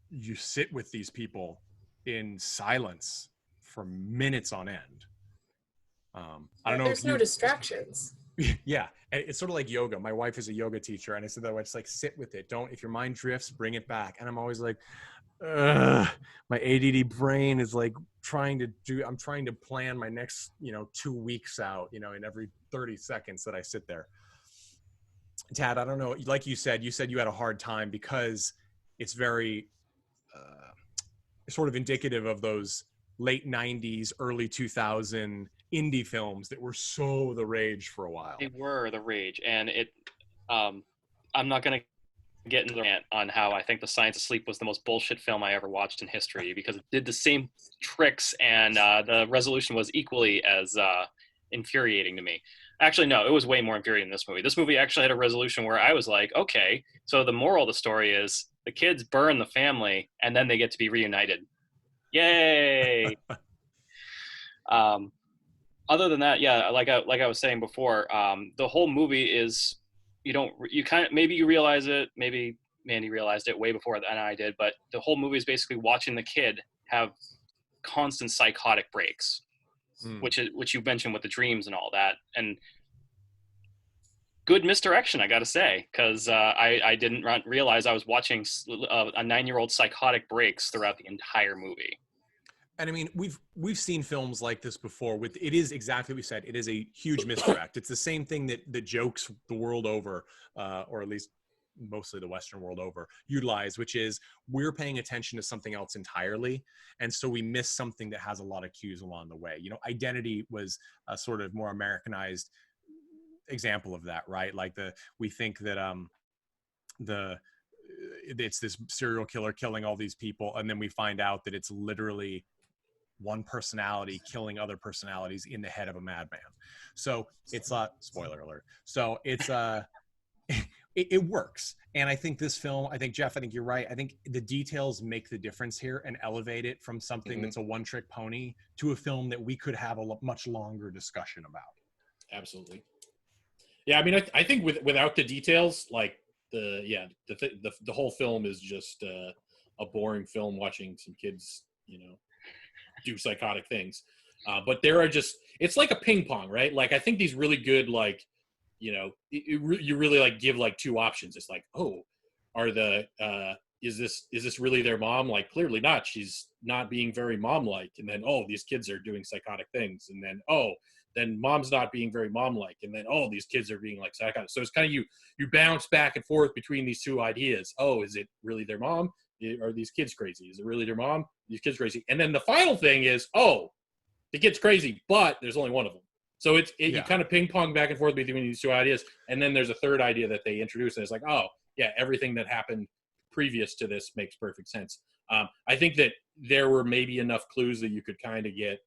you sit with these people in silence for minutes on end. I don't know. There's no distractions. Yeah, and it's sort of like yoga. My wife is a yoga teacher, and I said that way, just like sit with it. Don't, if your mind drifts, bring it back. And I'm always like, my ADD brain is like I'm trying to plan my next, 2 weeks out, in every 30 seconds that I sit there. Tad, I don't know, like you said you had a hard time because it's very sort of indicative of those late 90s, early 2000 indie films that were so the rage for a while. They were the rage, and I'm not going to get into the rant on how I think The Science of Sleep was the most bullshit film I ever watched in history, because it did the same tricks, and the resolution was equally as infuriating to me. Actually, no, it was way more infuriating than this movie. This movie actually had a resolution where I was like, okay, so the moral of the story is the kids burn the family, and then they get to be reunited. Yay! Other than that, yeah, like I was saying before, the whole movie is, maybe you realize it, maybe Mandy realized it way before than I did, but the whole movie is basically watching the kid have constant psychotic breaks, which you mentioned with the dreams and all that, and good misdirection, I gotta say, because I didn't realize I was watching a 9-year-old psychotic breaks throughout the entire movie. And I mean, we've seen films like this before. It is exactly what we said. It is a huge misdirect. It's the same thing that jokes the world over, or at least mostly the Western world over, utilize, which is we're paying attention to something else entirely, and so we miss something that has a lot of cues along the way. Identity was a sort of more Americanized example of that, right? Like we think that it's this serial killer killing all these people, and then we find out that it's literally one personality killing other personalities in the head of a madman. So it's spoiler alert. So it's it works. And I think this film, Jeff, I think you're right. I think the details make the difference here and elevate it from something that's a one-trick pony to a film that we could have a much longer discussion about. Absolutely. Yeah, I mean, I think without the details, like the whole film is just a boring film watching some kids, do psychotic things. But there are it's like a ping pong, right? Like, I think these really good, like, you really like give like two options. It's like, oh, are the is this really their mom? Like, clearly not. She's not being very mom-like. And then, oh, these kids are doing psychotic things. And then, oh, then mom's not being very mom-like. And then, oh, these kids are being like psychotic. So it's kind of you bounce back and forth between these two ideas. Oh, is it really their mom? Are these kids crazy? Is it really their mom? These kids crazy. And then the final thing is, oh, the kid's crazy, but there's only one of them. So you kind of ping pong back and forth between these two ideas. And then there's a third idea that they introduce. And it's like, oh, yeah, everything that happened previous to this makes perfect sense. I think that there were maybe enough clues that you could kind of get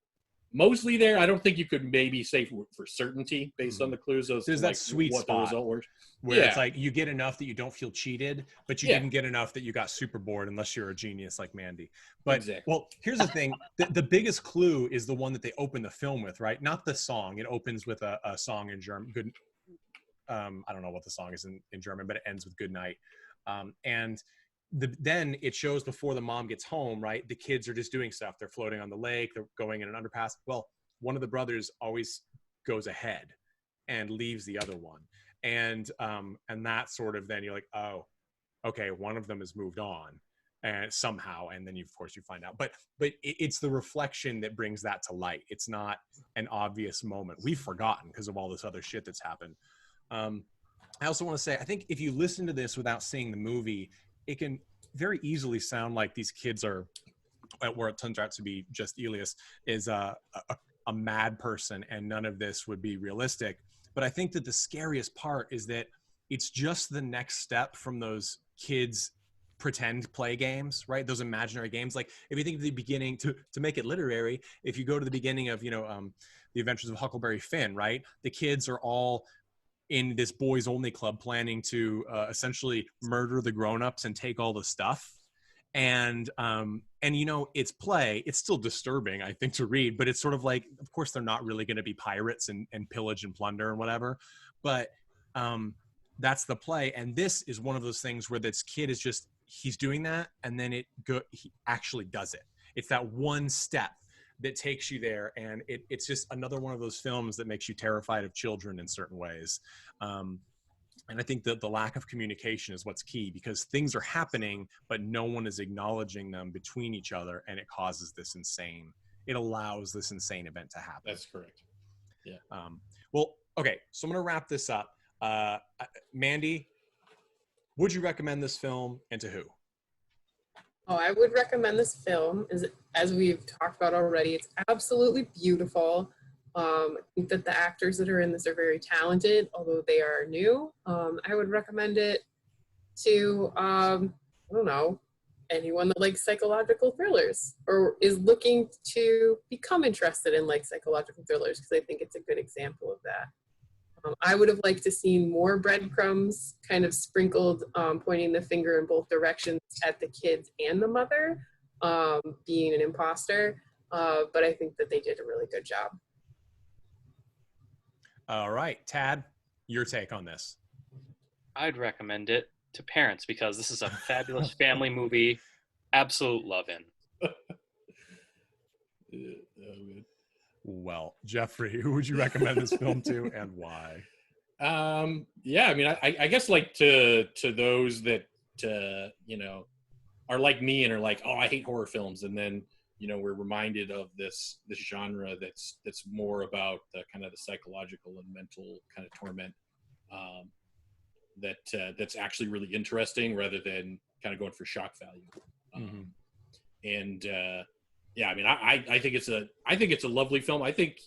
mostly there. I don't think you could maybe say for certainty based on the clues of there's like that sweet what spot the result was. where it's like you get enough that you don't feel cheated, but you Yeah. didn't get enough that you got super bored unless you're a genius like Mandy. But Exactly. well, here's the thing. The biggest clue is the one that they open the film with, right? Not the song. It opens with a song in German. Good. I don't know what the song is in German, but it ends with "Good night." And then it shows before the mom gets home, right? The kids are just doing stuff. They're floating on the lake. They're going in an underpass. Well, one of the brothers always goes ahead and leaves the other one. And that sort of, then you're like, oh, okay, one of them has moved on and somehow. And then of course you find out, but it's the reflection that brings that to light. It's not an obvious moment. We've forgotten because of all this other shit that's happened. I also want to say, I think if you listen to this without seeing the movie, it can very easily sound like these kids are, where it turns out to be just Elias, is a mad person and none of this would be realistic. But I think that the scariest part is that it's just the next step from those kids' pretend play games, right? Those imaginary games. Like if you think of the beginning, to make it literary, if you go to the beginning of, The Adventures of Huckleberry Finn, right? The kids are all in this boys only club planning to essentially murder the grown-ups and take all the stuff. And it's play. It's still disturbing, I think, to read, but it's sort of like, of course, they're not really going to be pirates and pillage and plunder and whatever. But that's the play. And this is one of those things where this kid is just, he's doing that. And then he actually does it. It's that one step that takes you there. And it's just another one of those films that makes you terrified of children in certain ways. And I think that the lack of communication is what's key, because things are happening, but no one is acknowledging them between each other. And it allows this insane event to happen. That's correct. Yeah. Well, okay. So I'm going to wrap this up. Mandy, would you recommend this film, and to who? Oh, I would recommend this film. As we've talked about already, it's absolutely beautiful. I think that the actors that are in this are very talented, although they are new. I would recommend it to, anyone that likes psychological thrillers or is looking to become interested in psychological thrillers, because I think it's a good example of that. I would have liked to see more breadcrumbs kind of sprinkled, pointing the finger in both directions at the kids and the mother being an imposter. But I think that they did a really good job. All right, Tad, your take on this. I'd recommend it to parents because this is a fabulous family movie. Absolute love-in. Well, Jeffrey, who would you recommend this film to, and why? Yeah, I mean, I guess to those that are like me and are like, oh, I hate horror films, and then we're reminded of this genre that's more about the kind of the psychological and mental kind of torment that's actually really interesting rather than kind of going for shock value. And yeah, I mean, I think it's a lovely film. I think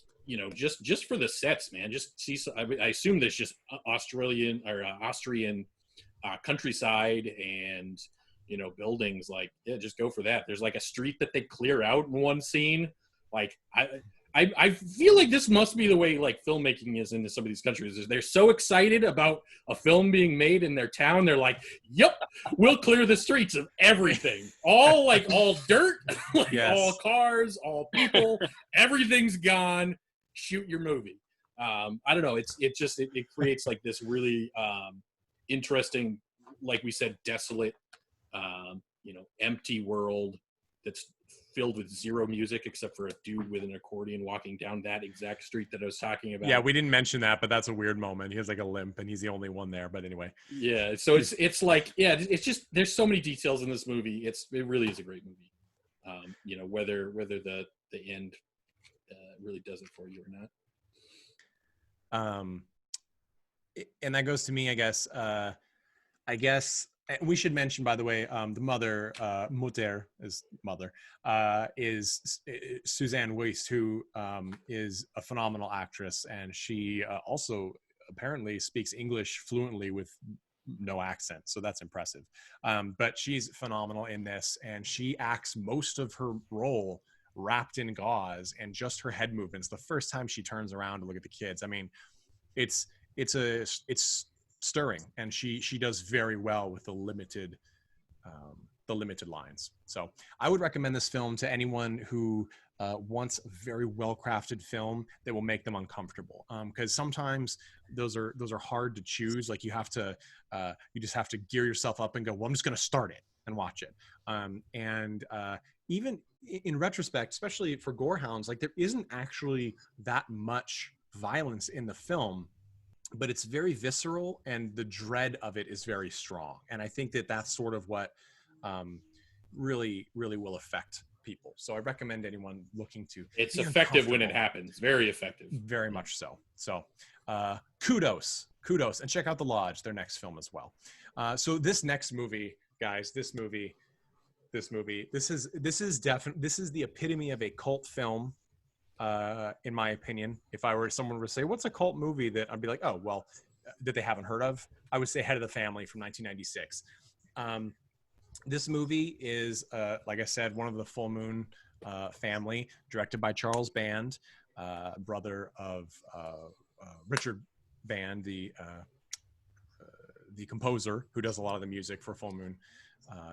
just for the sets, man, just see. I assume there's just Austrian countryside and buildings. Just go for that. There's a street that they clear out in one scene. I feel like this must be the way filmmaking is in some of these countries. Is they're so excited about a film being made in their town, they're like, "Yep, we'll clear the streets of everything, all dirt, Yes. all cars, all people, everything's gone. Shoot your movie." I don't know. It creates this really interesting, like we said, desolate, empty world that's filled with zero music except for a dude with an accordion walking down that exact street that I was talking about. Yeah, we didn't mention that, but that's a weird moment. He has like a limp, and he's the only one there. But anyway, yeah. So it's like, yeah, it's just there's so many details in this movie. It really is a great movie. You know, whether the end really does it for you or not. And that goes to me, I guess. We should mention, by the way, the mother, Mutter, is mother, is Suzanne Weiss, who is a phenomenal actress, and she also apparently speaks English fluently with no accent, so that's impressive. But she's phenomenal in this, and she acts most of her role wrapped in gauze and just her head movements. The first time she turns around to look at the kids, I mean, it's stirring, and she does very well with the limited lines. So I would recommend this film to anyone who wants a very well-crafted film that will make them uncomfortable, because sometimes those are hard to choose. Like you just have to gear yourself up and go, well, I'm just going to start it and watch it. Even in retrospect, especially for gorehounds, like there isn't actually that much violence in the film, but it's very visceral, and the dread of it is very strong. And I think that that's sort of what really will affect people. So I recommend anyone looking to. It's effective when it happens. Very effective. Very much so. So kudos, and check out The Lodge, their next film as well. So this next movie, guys, this is the epitome of a cult film. In my opinion, if someone were to say, what's a cult movie, that I'd be like, oh, well, that they haven't heard of, I would say Head of the Family from 1996. This movie is, like I said, one of the Full Moon family, directed by Charles Band, brother of Richard Band, the composer who does a lot of the music for Full Moon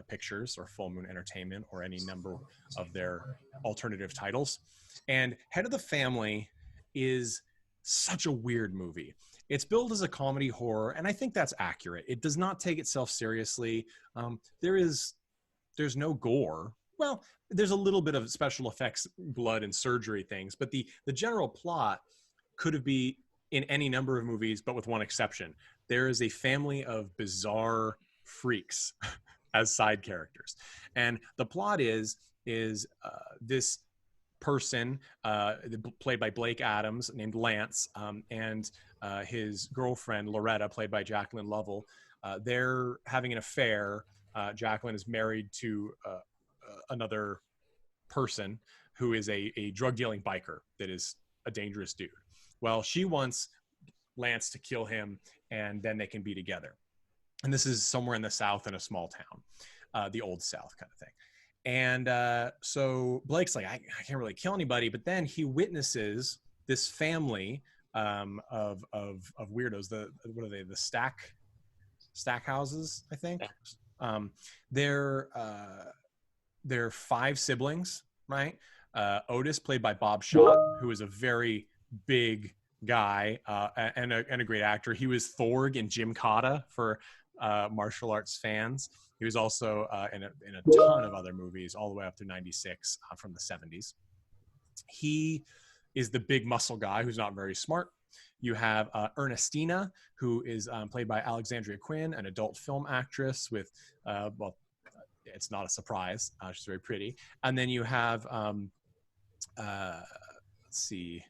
Pictures or Full Moon Entertainment or any number of their alternative titles. And Head of the Family is such a weird movie. It's billed as a comedy horror, and I think that's accurate. It does not take itself seriously. There's no gore. Well, there's a little bit of special effects, blood and surgery things, but the general plot could be in any number of movies, but with one exception. There is a family of bizarre freaks as side characters. And the plot is this person, played by Blake Adams, named Lance, and his girlfriend, Loretta, played by Jacqueline Lovell. They're having an affair. Jacqueline is married to another person who is a drug-dealing biker that is a dangerous dude. Well, she wants Lance to kill him, and then they can be together. And this is somewhere in the South in a small town, the old South kind of thing. And so Blake's like, I can't really kill anybody. But then he witnesses this family of weirdos. What are they? The stack houses, I think. Yeah. They're 5 siblings, right? Otis, played by Bob Schott, who is a very big guy and a great actor. He was Thorg in Gymkata for martial arts fans. He was also in a ton of other movies all the way up to 96 from the 70s. He is the big muscle guy who's not very smart. You have Ernestina, who is played by Alexandria Quinn, an adult film actress with, well, it's not a surprise. She's very pretty. And then you have, let's see,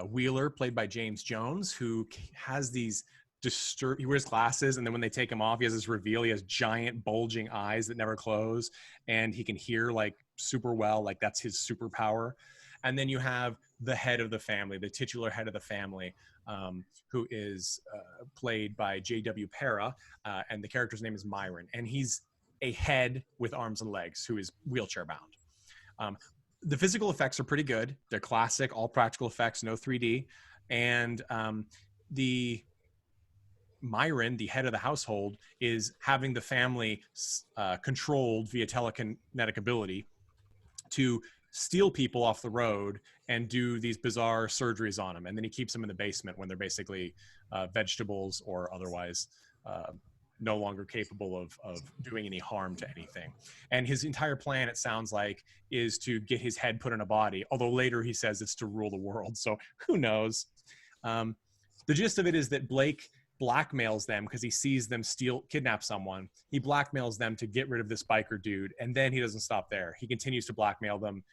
Wheeler, played by James Jones, who has these he wears glasses, and then when they take him off, he has this reveal. He has giant bulging eyes that never close, and he can hear like super well. Like that's his superpower. And then you have the head of the family, the titular head of the family, who is played by J.W. Para, and the character's name is Myron. And he's a head with arms and legs who is wheelchair bound. The physical effects are pretty good. They're classic, all practical effects, no 3D. And the Myron, the head of the household, is having the family controlled via telekinetic ability to steal people off the road and do these bizarre surgeries on them. And then he keeps them in the basement when they're basically vegetables or otherwise no longer capable of doing any harm to anything. And his entire plan, it sounds like, is to get his head put in a body, although later he says it's to rule the world. So who knows? The gist of it is that Blake blackmails them because he sees them kidnap someone. He blackmails them to get rid of this biker dude, and then he doesn't stop there. He continues to blackmail them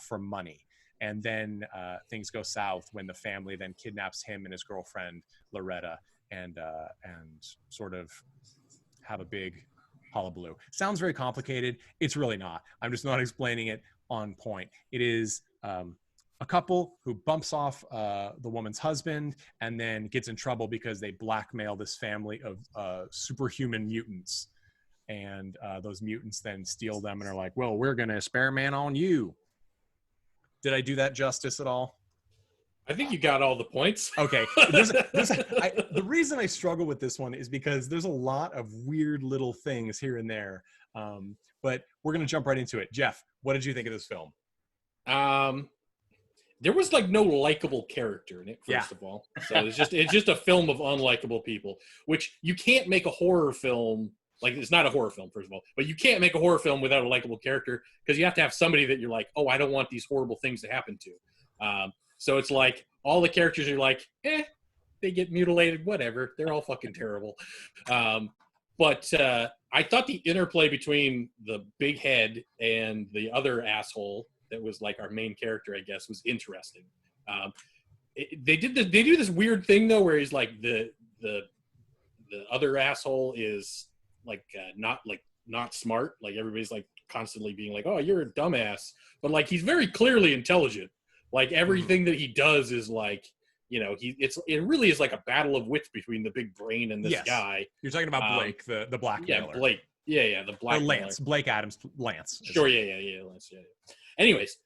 for money. And then things go south when the family then kidnaps him and his girlfriend Loretta and sort of have a big hullabaloo. Sounds very complicated. It's really not. I'm just not explaining it on point. It is a couple who bumps off the woman's husband and then gets in trouble because they blackmail this family of superhuman mutants. And those mutants then steal them and are like, well, we're going to experiment on you. Did I do that justice at all? I think you got all the points. Okay. The reason I struggle with this one is because there's a lot of weird little things here and there. But we're going to jump right into it. Jeff, what did you think of this film? There was like no likable character in it, first of all. So it's just a film of unlikable people, which you can't make a horror film. Like, it's not a horror film, first of all, but you can't make a horror film without a likable character because you have to have somebody that you're like, oh, I don't want these horrible things to happen to. So it's like all the characters are like, they get mutilated, whatever. They're all fucking terrible. But I thought the interplay between the big head and the other asshole that was like our main character, I guess, was interesting. They do this weird thing though, where he's like the other asshole is like not smart. Like everybody's like constantly being like, oh, you're a dumbass, but like he's very clearly intelligent. Like everything that he does is like, you know, it really is like a battle of wits between the big brain and this guy. You're talking about Blake, the blackmailer. Yeah, Blake. Yeah, the blackmailer. Lance. Blake Adams. Lance. Sure. Yeah. Lance. Yeah. Anyways,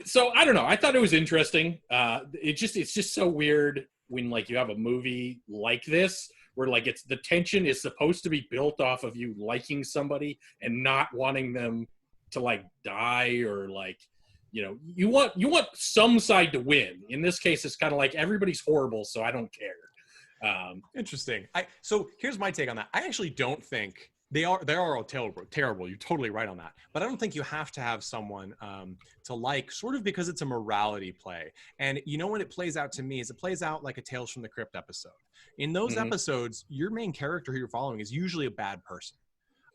so I don't know. I thought it was interesting. It's just so weird when like you have a movie like this where like the tension is supposed to be built off of you liking somebody and not wanting them to like die or like, you know, you want some side to win. In this case, it's kind of like everybody's horrible, so I don't care. Interesting. So here's my take on that. I actually don't think they are all terrible. You're totally right on that. But I don't think you have to have someone to like, sort of because it's a morality play. And you know what it plays out to me is it plays out like a Tales from the Crypt episode. In those episodes, your main character who you're following is usually a bad person.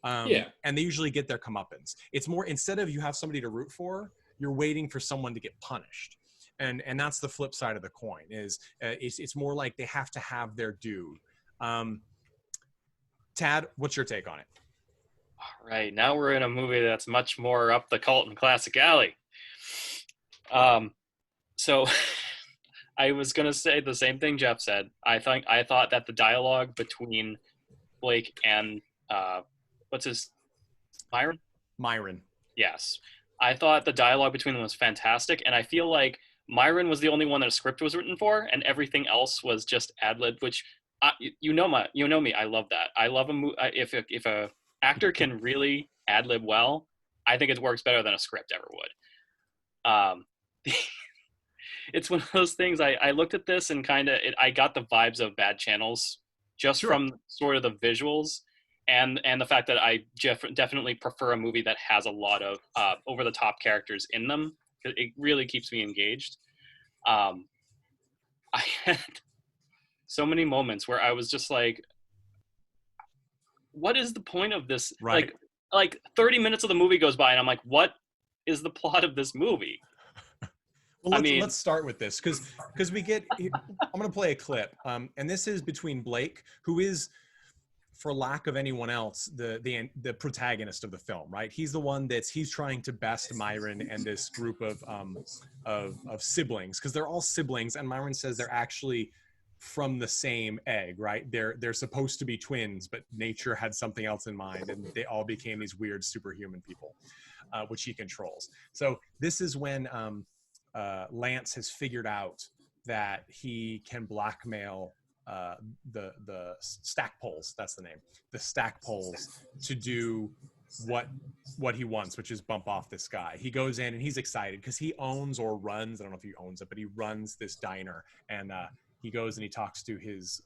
And they usually get their comeuppance. It's more, instead of you have somebody to root for, you're waiting for someone to get punished. And that's the flip side of the coin is it's more like they have to have their due. Tad, what's your take on it? All right, now we're in a movie that's much more up the cult and classic alley. So I was going to say the same thing Jeff said. I thought that the dialogue between Blake and what's his Myron? Yes. I thought the dialogue between them was fantastic, and I feel like Myron was the only one that a script was written for, and everything else was just ad-lib, which you know me, I love that. I love if a actor can really ad-lib well, I think it works better than a script ever would. It's one of those things. I looked at this and I got the vibes of Bad Channels just from sort of the visuals. And the fact that I definitely prefer a movie that has a lot of over-the-top characters in them. It really keeps me engaged. I had so many moments where I was just like, what is the point of this? Right. Like 30 minutes of the movie goes by and I'm like, what is the plot of this movie? Well, let's start with this because I'm going to play a clip. And this is between Blake, who is, for lack of anyone else, the protagonist of the film, right? He's the one he's trying to best Myron and this group of siblings, because they're all siblings, and Myron says they're actually from the same egg, right? They're supposed to be twins, but nature had something else in mind, and they all became these weird superhuman people, which he controls. So this is when Lance has figured out that he can blackmail the Stackpoles, that's the name, the Stackpoles, to do what he wants, which is bump off this guy. He goes in and he's excited because he owns or runs, I don't know if he owns it, but he runs this diner, and he goes and he talks to his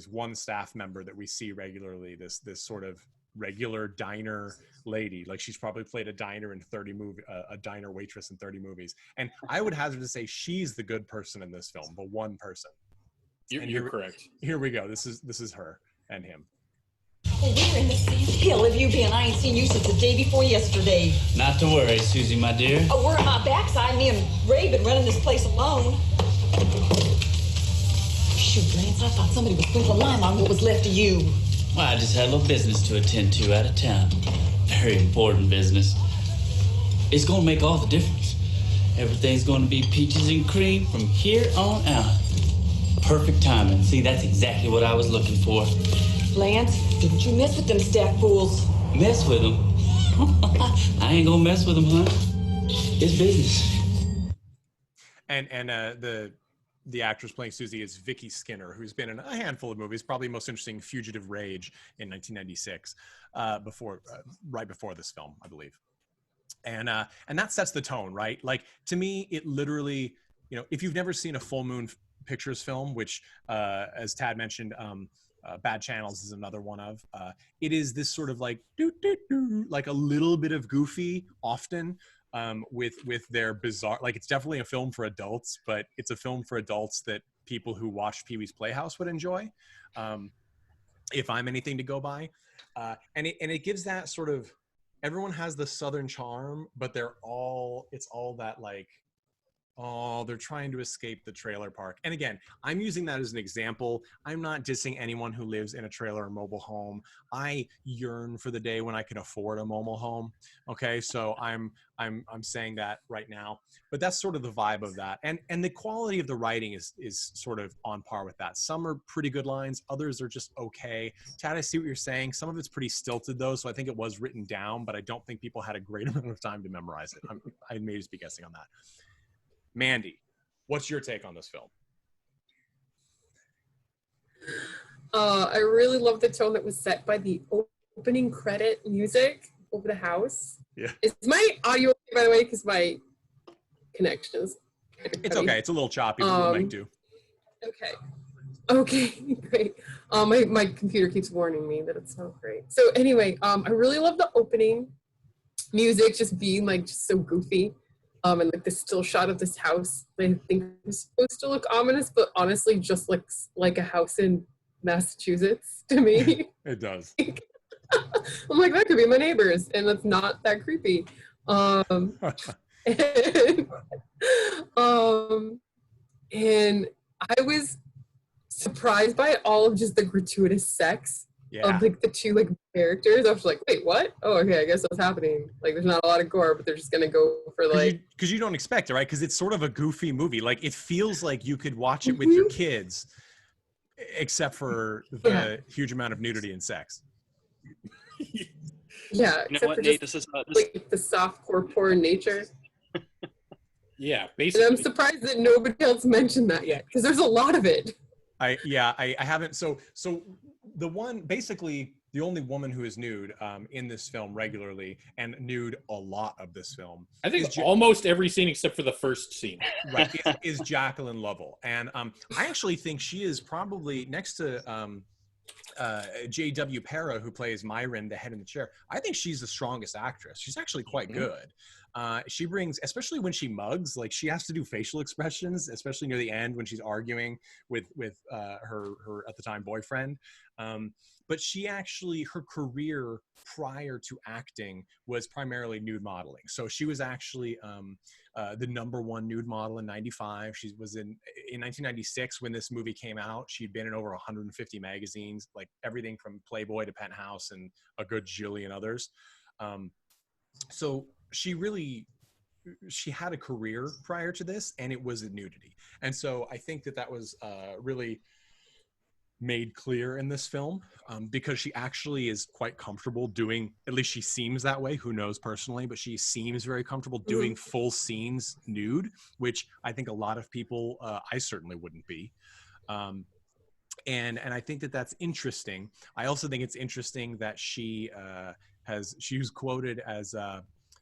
one staff member that we see regularly. This sort of regular diner lady. Like she's probably played a diner in 30 movie, a diner waitress in 30 movies. And I would hazard to say she's the good person in this film, the one person. You're correct. Here we go. This is her and him. Well, where in the hell have you been? I ain't seen you since the day before yesterday. Not to worry, Susie, my dear. Oh, we're at my backside. Me and Ray been running this place alone. Shoot, Lance, I thought somebody was sprinkling lime on what was left of you. Well, I just had a little business to attend to out of town. Very important business. It's gonna make all the difference. Everything's gonna be peaches and cream from here on out. Perfect timing. See, that's exactly what I was looking for. Lance, don't you mess with them stack fools. Mess with them? I ain't gonna mess with them, huh? It's business. And the actress playing Susie is Vicky Skinner, who's been in a handful of movies, probably most interesting Fugitive Rage in 1996, right before this film, I believe. And that sets the tone, right? Like, to me, it literally, if you've never seen a Full Moon Pictures film, which, as Tad mentioned, Bad Channels is another one of, it is this sort of like, like a little bit of goofy often, with their bizarre, like it's definitely a film for adults, but it's a film for adults that people who watch Pee-wee's Playhouse would enjoy, if I'm anything to go by. And it gives that sort of, everyone has the Southern charm, but it's all that like, oh, they're trying to escape the trailer park. And again, I'm using that as an example. I'm not dissing anyone who lives in a trailer or mobile home. I yearn for the day when I can afford a mobile home. Okay, so I'm saying that right now. But that's sort of the vibe of that. And the quality of the writing is sort of on par with that. Some are pretty good lines, others are just okay. Tad, I see what you're saying. Some of it's pretty stilted though, so I think it was written down, but I don't think people had a great amount of time to memorize it. I may just be guessing on that. Mandy, what's your take on this film? I really love the tone that was set by the opening credit music over the house. Yeah. Is my audio okay, by the way, because my connection is It's okay. It's a little choppy, but we'll make do. Okay, great. My computer keeps warning me that it's not great. So anyway, I really love the opening music just being like just so goofy. And like the still shot of this house, I think is supposed to look ominous, but honestly just looks like a house in Massachusetts to me. It does. I'm like, that could be my neighbors, and that's not that creepy. And I was surprised by all of just the gratuitous sex of like the two like characters. I was like, wait, what? Oh, okay, I guess that's happening. Like, there's not a lot of gore, but they're just gonna go for like, because you don't expect it, right? Because it's sort of a goofy movie. Like, it feels like you could watch it with your kids, except for the huge amount of nudity and sex. Yeah, You know except what, for Nate? just This is like the softcore porn nature. Yeah, And basically. I'm surprised that nobody else mentioned that yet, because there's a lot of it. I haven't. So the only woman who is nude in this film regularly and nude a lot of this film. I think almost every scene except for the first scene. Right, is Jacqueline Lovell. And I actually think she is probably next to J.W. Para, who plays Myron, the head in the chair. I think she's the strongest actress. She's actually quite good. She brings, especially when she mugs, like she has to do facial expressions, especially near the end when she's arguing with her at the time boyfriend. But she actually, her career prior to acting was primarily nude modeling. So she was actually the #1 nude model in '95. She was in 1996 when this movie came out. She'd been in over 150 magazines, like everything from Playboy to Penthouse and a good jillion others. So she had a career prior to this, and it was nudity. And so I think that was really made clear in this film, because she actually is quite comfortable doing, at least she seems that way, who knows personally, but she seems very comfortable doing full scenes nude, which I think a lot of people, I certainly wouldn't be. And I think that that's interesting. I also think it's interesting that she was quoted as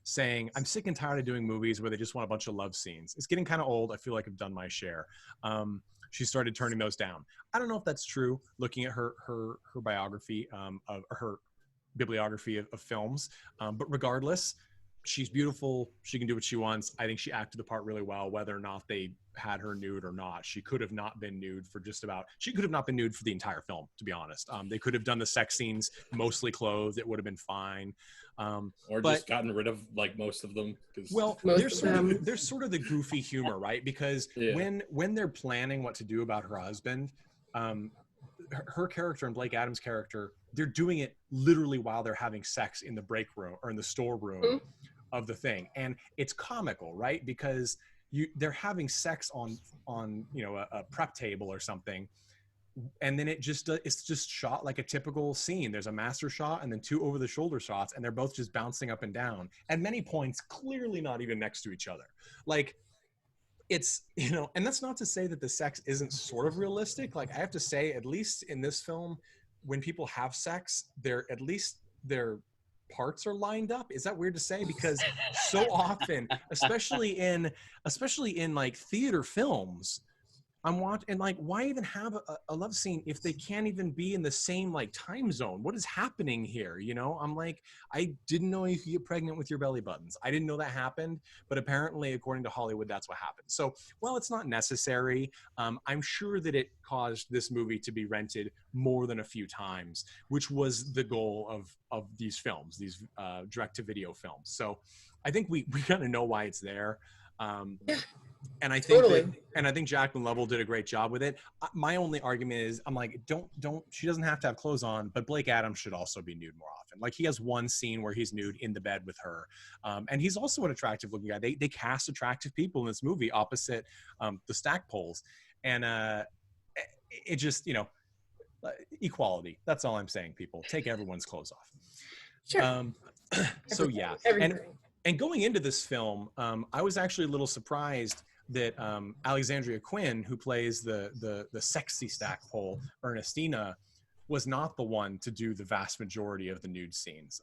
saying, "I'm sick and tired of doing movies where they just want a bunch of love scenes. It's getting kind of old. I feel like I've done my share." she started turning those down. I don't know if that's true, looking at her biography of her bibliography of films, but regardless, she's beautiful. She can do what she wants. I think she acted the part really well, whether or not they had her nude or not. She could have not been nude for she could have not been nude for the entire film, to be honest. They could have done the sex scenes mostly clothed. It would have been fine. Or just gotten rid of like most of them. Well, there's sort of the goofy humor, right? Because when they're planning what to do about her husband, her character and Blake Adams' character, they're doing it literally while they're having sex in the break room or in the storeroom of the thing, and it's comical, right? Because they're having sex on a prep table or something, and then it's just shot like a typical scene. There's a master shot and then 2 over the shoulder shots, and they're both just bouncing up and down at many points, clearly not even next to each other. Like, it's, and that's not to say that the sex isn't sort of realistic. Like, I have to say, at least in this film, when people have sex, at least their parts are lined up. Is that weird to say? Because so often, especially in like theater films, I'm watching, like, why even have a love scene if they can't even be in the same like time zone? What is happening here? I'm like, I didn't know you could get pregnant with your belly buttons. I didn't know that happened, but apparently, according to Hollywood, that's what happened. So, while it's not necessary, I'm sure that it caused this movie to be rented more than a few times, which was the goal of these films, these direct-to-video films. So, I think we kind of know why it's there. And I think I think Jacqueline Lovell did a great job with it. My only argument is, I'm like, don't. She doesn't have to have clothes on, but Blake Adams should also be nude more often. Like, he has one scene where he's nude in the bed with her, and he's also an attractive looking guy. They cast attractive people in this movie opposite the Stackpoles, and it just equality. That's all I'm saying. People, take everyone's clothes off. Sure. So yeah, and going into this film, I was actually a little surprised that Alexandria Quinn, who plays the sexy Stackpole, Ernestina, was not the one to do the vast majority of the nude scenes.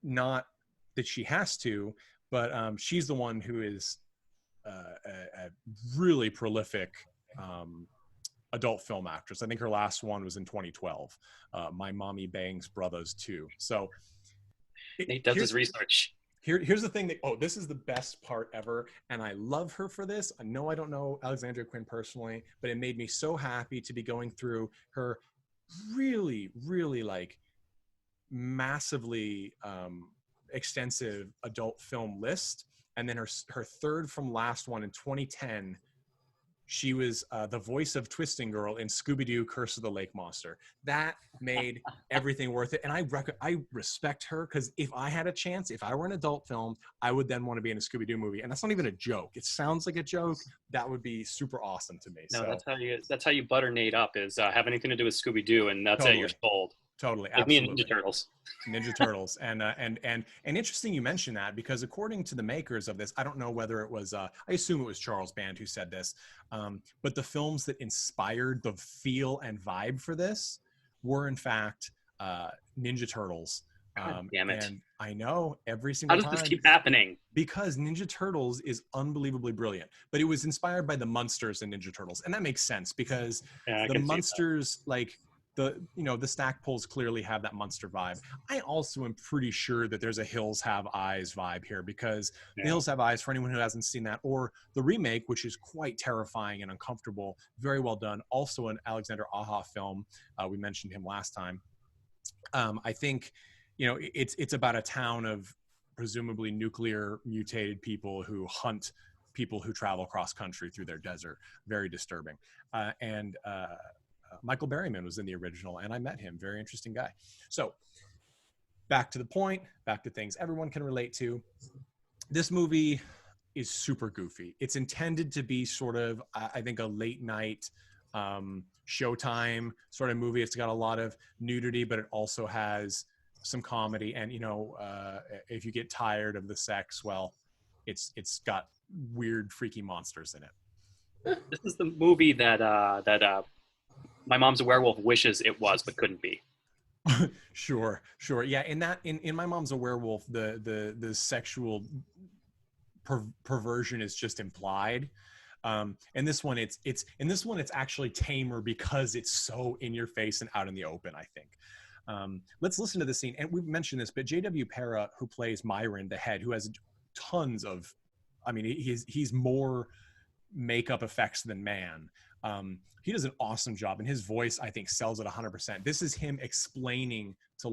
Not that she has to, but she's the one who is a really prolific adult film actress. I think her last one was in 2012, My Mommy Bangs Brothers 2. So Nate does his research. Here's the thing this is the best part ever, and I love her for this. I know I don't know Alexandria Quinn personally, but it made me so happy to be going through her really, really like massively extensive adult film list. And then her third from last one in 2010, she was the voice of Twisting Girl in Scooby-Doo Curse of the Lake Monster. That made everything worth it. And I respect her, because if I had a chance, if I were an adult film, I would then want to be in a Scooby-Doo movie. And that's not even a joke. It sounds like a joke. That would be super awesome to me. No, so that's how you butter Nate up, is have anything to do with Scooby-Doo, and that's Totally. it, you're sold. Totally, Like me absolutely. and Ninja Turtles. Ninja Turtles, and interesting you mentioned that, because according to the makers of this, I don't know whether it was, I assume it was Charles Band who said this, but the films that inspired the feel and vibe for this were in fact Ninja Turtles. God damn it! And I know every single time. How does this keep happening? Because Ninja Turtles is unbelievably brilliant, but it was inspired by the Munsters and Ninja Turtles, and that makes sense because the Munsters, like. The Stackpoles clearly have that Munster vibe. I also am pretty sure that there's a Hills Have Eyes vibe here, because the Hills Have Eyes, for anyone who hasn't seen that, or the remake, which is quite terrifying and uncomfortable, very well done. Also an Alexander Aja film. We mentioned him last time. I think, it's about a town of presumably nuclear mutated people who hunt people who travel cross country through their desert. Very disturbing. Michael Berryman was in the original, and I met him. Very interesting guy. So back to the point, back to things everyone can relate to. This movie is super goofy. It's intended to be sort of, I think, a late night Showtime sort of movie. It's got a lot of nudity, but it also has some comedy. And, if you get tired of the sex, well, it's got weird, freaky monsters in it. This is the movie that My Mom's a Werewolf wishes it was, but couldn't be. Sure. Yeah, in My Mom's a Werewolf, the sexual perversion is just implied. And this one, it's actually tamer because it's so in your face and out in the open, I think. Let's listen to the scene. And we've mentioned this, but J.W. Para, who plays Myron, the head, who has tons of, I mean, he's more makeup effects than man. He does an awesome job, and his voice, I think, sells it 100%. This is him explaining to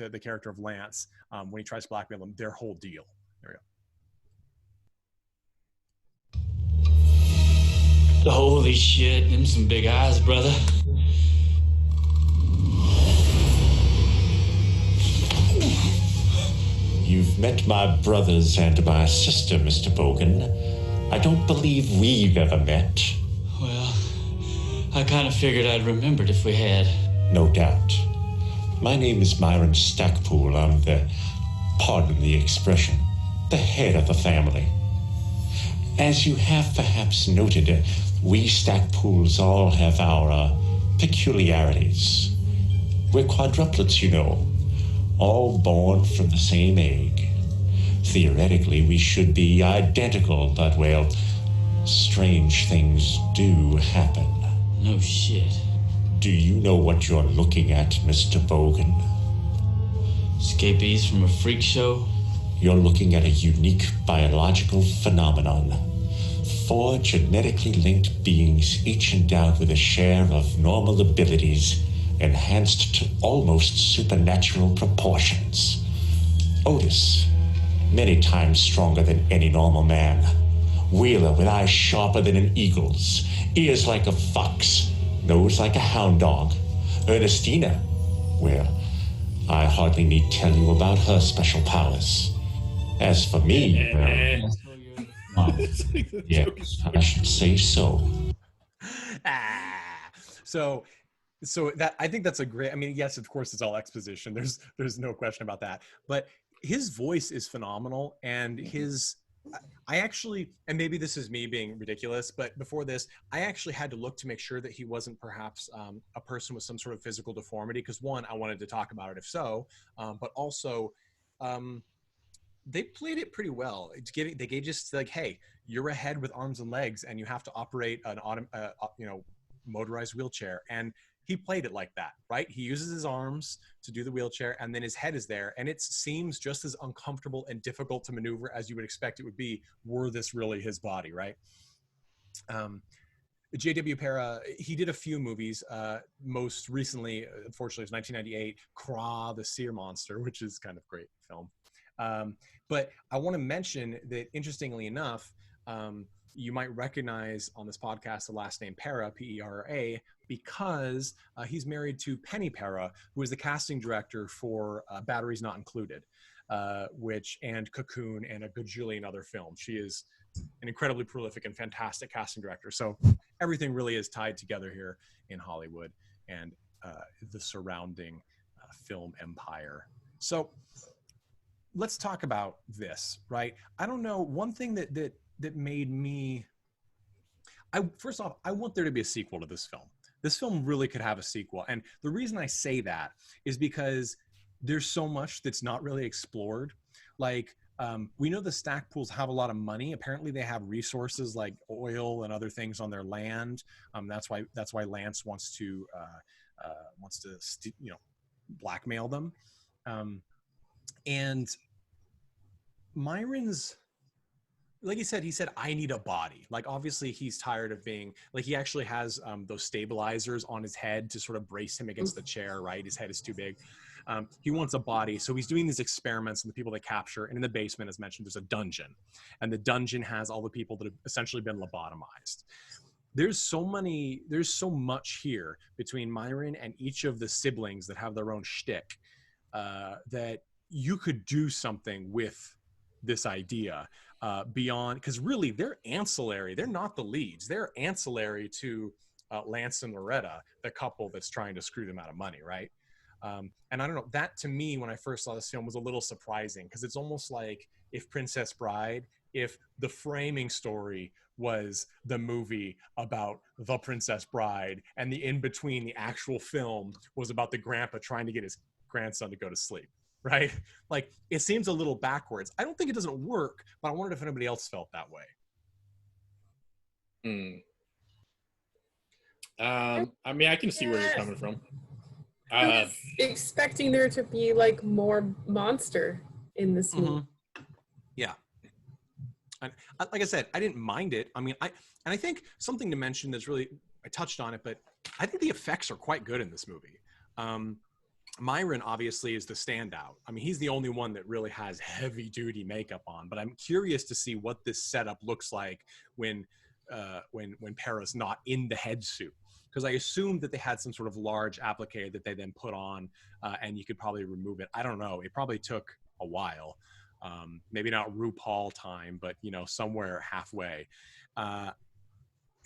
the character of Lance, when he tries to blackmail him, their whole deal. There we go. Holy shit, them some big eyes, brother. You've met my brothers and my sister, Mr. Bogan. I don't believe we've ever met. Well, I kind of figured I'd remembered if we had. No doubt. My name is Myron Stackpool. I'm pardon the expression, the head of the family. As you have perhaps noted, we Stackpools all have our peculiarities. We're quadruplets, you know, all born from the same egg. Theoretically, we should be identical, but, well, strange things do happen. No shit. Do you know what you're looking at, Mr. Bogan? Escapees from a freak show? You're looking at a unique biological phenomenon. 4 genetically linked beings, each endowed with a share of normal abilities, enhanced to almost supernatural proportions. Otis, many times stronger than any normal man. Wheeler, with eyes sharper than an eagle's, ears like a fox, nose like a hound dog. Ernestina, well, I hardly need tell you about her special powers. As for me, well, yes, I should say so. So that, I think that's a great, I mean, yes, of course it's all exposition. There's no question about that. But his voice is phenomenal, and I actually, and maybe this is me being ridiculous, but before this, I actually had to look to make sure that he wasn't perhaps a person with some sort of physical deformity, because one, I wanted to talk about it if so, but also they played it pretty well. They gave just like, hey, you're a head with arms and legs, and you have to operate an motorized wheelchair, and he played it like that, right? He uses his arms to do the wheelchair, and then his head is there, and it seems just as uncomfortable and difficult to maneuver as you would expect it would be were this really his body, right? J.W. Para, he did a few movies. Most recently, unfortunately, it was 1998, Kra, the Seer Monster, which is kind of a great film. But I want to mention that, interestingly enough, you might recognize on this podcast the last name Para, P-E-R-A, because he's married to Penny Para, who is the casting director for Batteries Not Included, and Cocoon and a gajillion other films. She is an incredibly prolific and fantastic casting director. So everything really is tied together here in Hollywood and the surrounding film empire. So let's talk about this, right? I don't know, one thing that made me, first off, I want there to be a sequel to this film. This film really could have a sequel. And the reason I say that is because there's so much that's not really explored. Like, we know the Stackpools have a lot of money. Apparently they have resources like oil and other things on their land. That's why Lance wants to blackmail them. And Myron's, like he said, I need a body. Like, obviously he's tired of being, like, he actually has those stabilizers on his head to sort of brace him against the chair, right? His head is too big. He wants a body. So he's doing these experiments on the people they capture. And in the basement, as mentioned, there's a dungeon. And the dungeon has all the people that have essentially been lobotomized. There's so much here between Myron and each of the siblings that have their own shtick, that you could do something with this idea beyond, because really they're ancillary. They're not the leads. They're ancillary to Lance and Loretta, the couple that's trying to screw them out of money, right? And I don't know, that to me, when I first saw this film, was a little surprising, because it's almost like if if the framing story was the movie about the Princess Bride, and the in-between, the actual film, was about the grandpa trying to get his grandson to go to sleep, right? Like, it seems a little backwards. I don't think it doesn't work, but I wondered if anybody else felt that way. I mean, I can see where you're coming from. I was expecting there to be like more monster in this movie. Yeah. And like I said, I didn't mind it. I mean, I think something to mention that's really, I touched on it, but I think the effects are quite good in this movie. Myron obviously is the standout. I mean, he's the only one that really has heavy duty makeup on, but I'm curious to see what this setup looks like when Para's not in the head suit. Because I assumed that they had some sort of large applique that they then put on, and you could probably remove it. I don't know. It probably took a while. Maybe not RuPaul time, but somewhere halfway,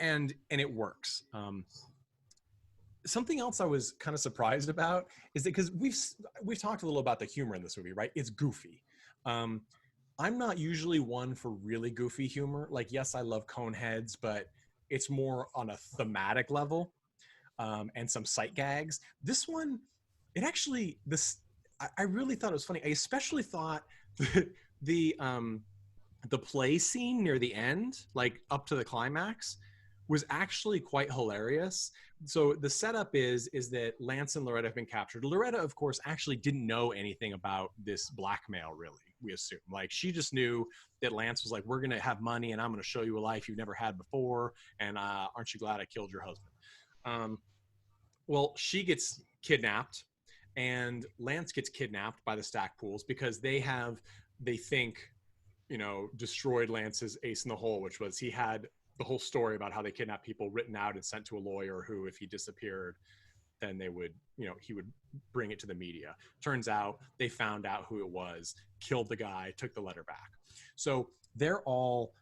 and it works. Something else I was kind of surprised about is that because we've talked a little about the humor in this movie, right? It's goofy. I'm not usually one for really goofy humor. Like, yes, I love Coneheads, but it's more on a thematic level, and some sight gags. This one, I really thought it was funny. I especially thought the play scene near the end, like up to the climax, was actually quite hilarious. So the setup is that Lance and Loretta have been captured. Loretta, of course, actually didn't know anything about this blackmail, really, we assume. Like, she just knew that Lance was like, we're going to have money and I'm going to show you a life you've never had before. And aren't you glad I killed your husband? Well, she gets kidnapped and Lance gets kidnapped by the Stackpools because they think, destroyed Lance's ace in the hole, which was he had the whole story about how they kidnapped people written out and sent to a lawyer who, if he disappeared, then they would, he would bring it to the media. Turns out they found out who it was, killed the guy, took the letter back. So they're all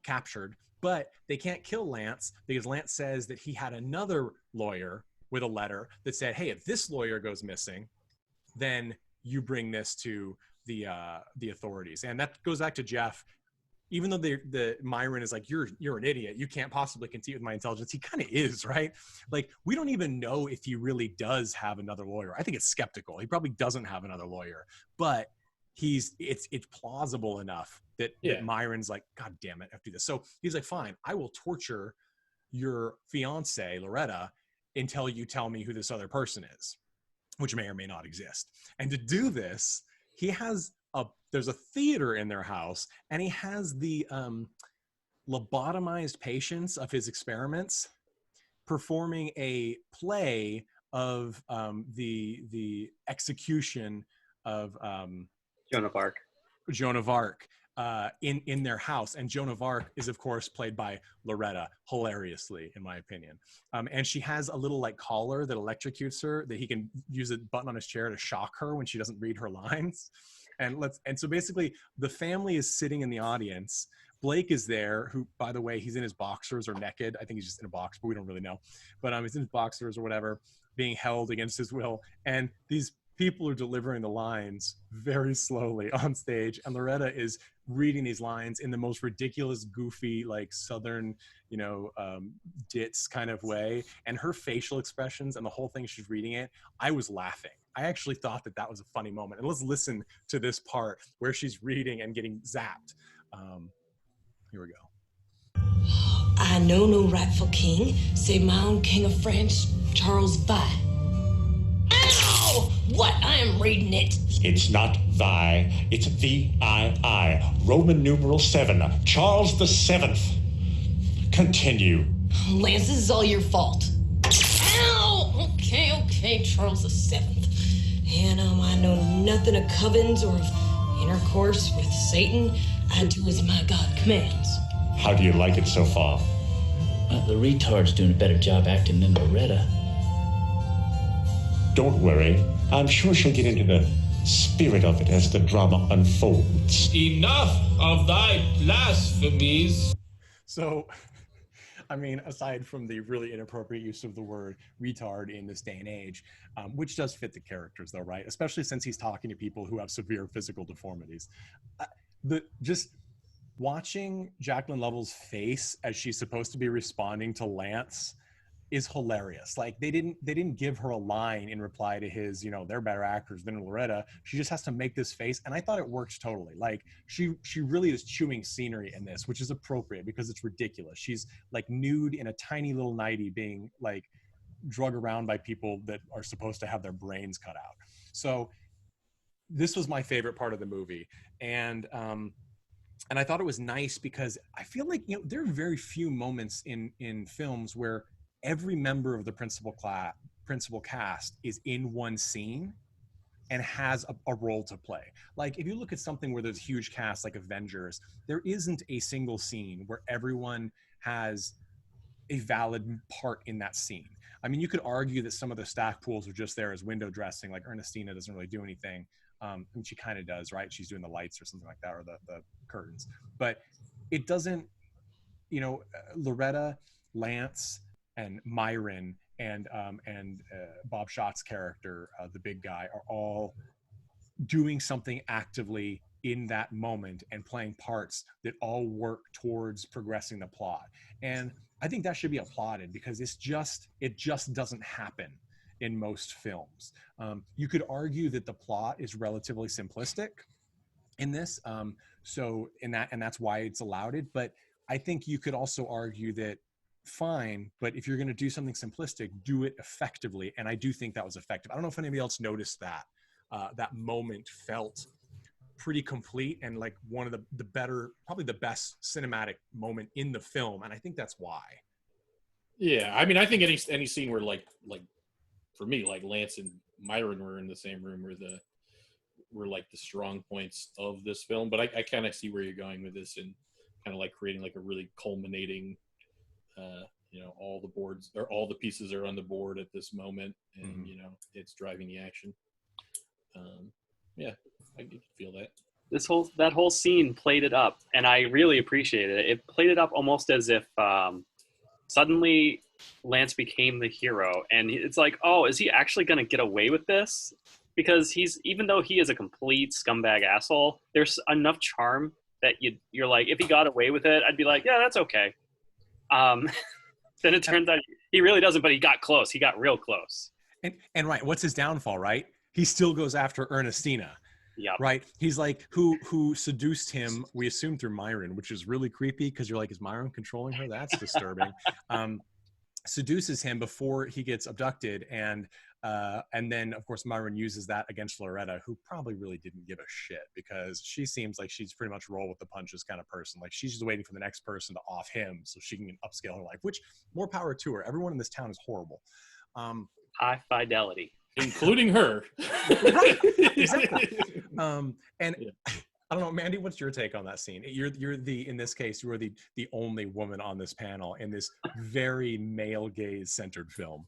captured, but they can't kill Lance because Lance says that he had another lawyer with a letter that said, hey, if this lawyer goes missing, then you bring this to the authorities. And that goes back to Jeff. Even though the Myron is like, you're an idiot, you can't possibly compete with my intelligence. He kind of is, right? Like, we don't even know if he really does have another lawyer. I think it's skeptical. He probably doesn't have another lawyer, but it's plausible enough that Myron's like, God damn it, I have to do this. So he's like, fine, I will torture your fiance Loretta until you tell me who this other person is, which may or may not exist. And to do this, he has there's a theater in their house, and he has the lobotomized patients of his experiments performing a play of the execution of Joan of Arc. Joan of Arc in their house. And Joan of Arc is, of course, played by Loretta, hilariously, in my opinion. And she has a little like collar that electrocutes her, that he can use a button on his chair to shock her when she doesn't read her lines. And so basically the family is sitting in the audience. Blake is there, who, by the way, he's in his boxers or naked. I think he's just in a box, but we don't really know. But he's in his boxers or whatever, being held against his will. And these people are delivering the lines very slowly on stage. And Loretta is reading these lines in the most ridiculous, goofy, like Southern, ditz kind of way. And her facial expressions and the whole thing she's reading it, I was laughing. I actually thought that was a funny moment. And let's listen to this part where she's reading and getting zapped. Here we go. I know no rightful king, save my own king of France, Charles Vi. Ow! What? I am reading it. It's not Vi, it's V-I-I, Roman numeral 7, Charles the 7th. Continue. Lance, this is all your fault. Ow! Okay, Charles the 7th. And I know nothing of covens or of intercourse with Satan. I do as my God commands. How do you like it so far? The retard's doing a better job acting than Loretta. Don't worry. I'm sure she'll get into the spirit of it as the drama unfolds. Enough of thy blasphemies. So, I mean, aside from the really inappropriate use of the word retard in this day and age, which does fit the characters though, right? Especially since he's talking to people who have severe physical deformities. Just watching Jacqueline Lovell's face as she's supposed to be responding to Lance is hilarious. Like they didn't give her a line in reply to his, they're better actors than Loretta. She just has to make this face, and I thought it worked totally. Like she really is chewing scenery in this, which is appropriate because it's ridiculous. She's like nude in a tiny little nightie, being like drug around by people that are supposed to have their brains cut out. So this was my favorite part of the movie, and I thought it was nice because I feel like there are very few moments in films where every member of the principal cast is in one scene and has a role to play. Like if you look at something where there's a huge cast like Avengers, there isn't a single scene where everyone has a valid part in that scene. I mean, you could argue that some of the stack pools are just there as window dressing, like Ernestina doesn't really do anything. And she kind of does, right? She's doing the lights or something like that, or the curtains. But it doesn't, Loretta, Lance, and Myron and Bob Schott's character, the big guy, are all doing something actively in that moment and playing parts that all work towards progressing the plot. And I think that should be applauded because it just doesn't happen in most films. You could argue that the plot is relatively simplistic in this, and that's why it's allowed it. But I think you could also argue that fine, but if you're going to do something simplistic, do it effectively. And I do think that was effective. I don't know if anybody else noticed that. That moment felt pretty complete and like one of the better, probably the best cinematic moment in the film. And I think that's why. Yeah, I mean, I think any scene where like for me, like Lance and Myron were in the same room were like the strong points of this film. But I kind of see where you're going with this and kind of like creating like a really culminating, all the boards or all the pieces are on the board at this moment, and it's driving the action. Yeah, I can feel that. That whole scene played it up, and I really appreciated it. It played it up almost as if suddenly Lance became the hero, and it's like, oh, is he actually going to get away with this? Because even though he is a complete scumbag asshole, there's enough charm that you're like, if he got away with it, I'd be like, yeah, that's okay. Then it turns out he really doesn't, but he got close. He got real close. And right, what's his downfall, right? He still goes after Ernestina. Yeah. Right. He's like, who seduced him, we assume through Myron, which is really creepy because you're like, is Myron controlling her? That's disturbing. Seduces him before he gets abducted. And then, of course, Myron uses that against Loretta, who probably really didn't give a shit because she seems like she's pretty much roll with the punches kind of person. Like she's just waiting for the next person to off him so she can upscale her life, which more power to her. Everyone in this town is horrible. High fidelity. Including her. Right, exactly. And yeah. I don't know, Mandy, what's your take on that scene? In this case, you are the only woman on this panel in this very male gaze centered film.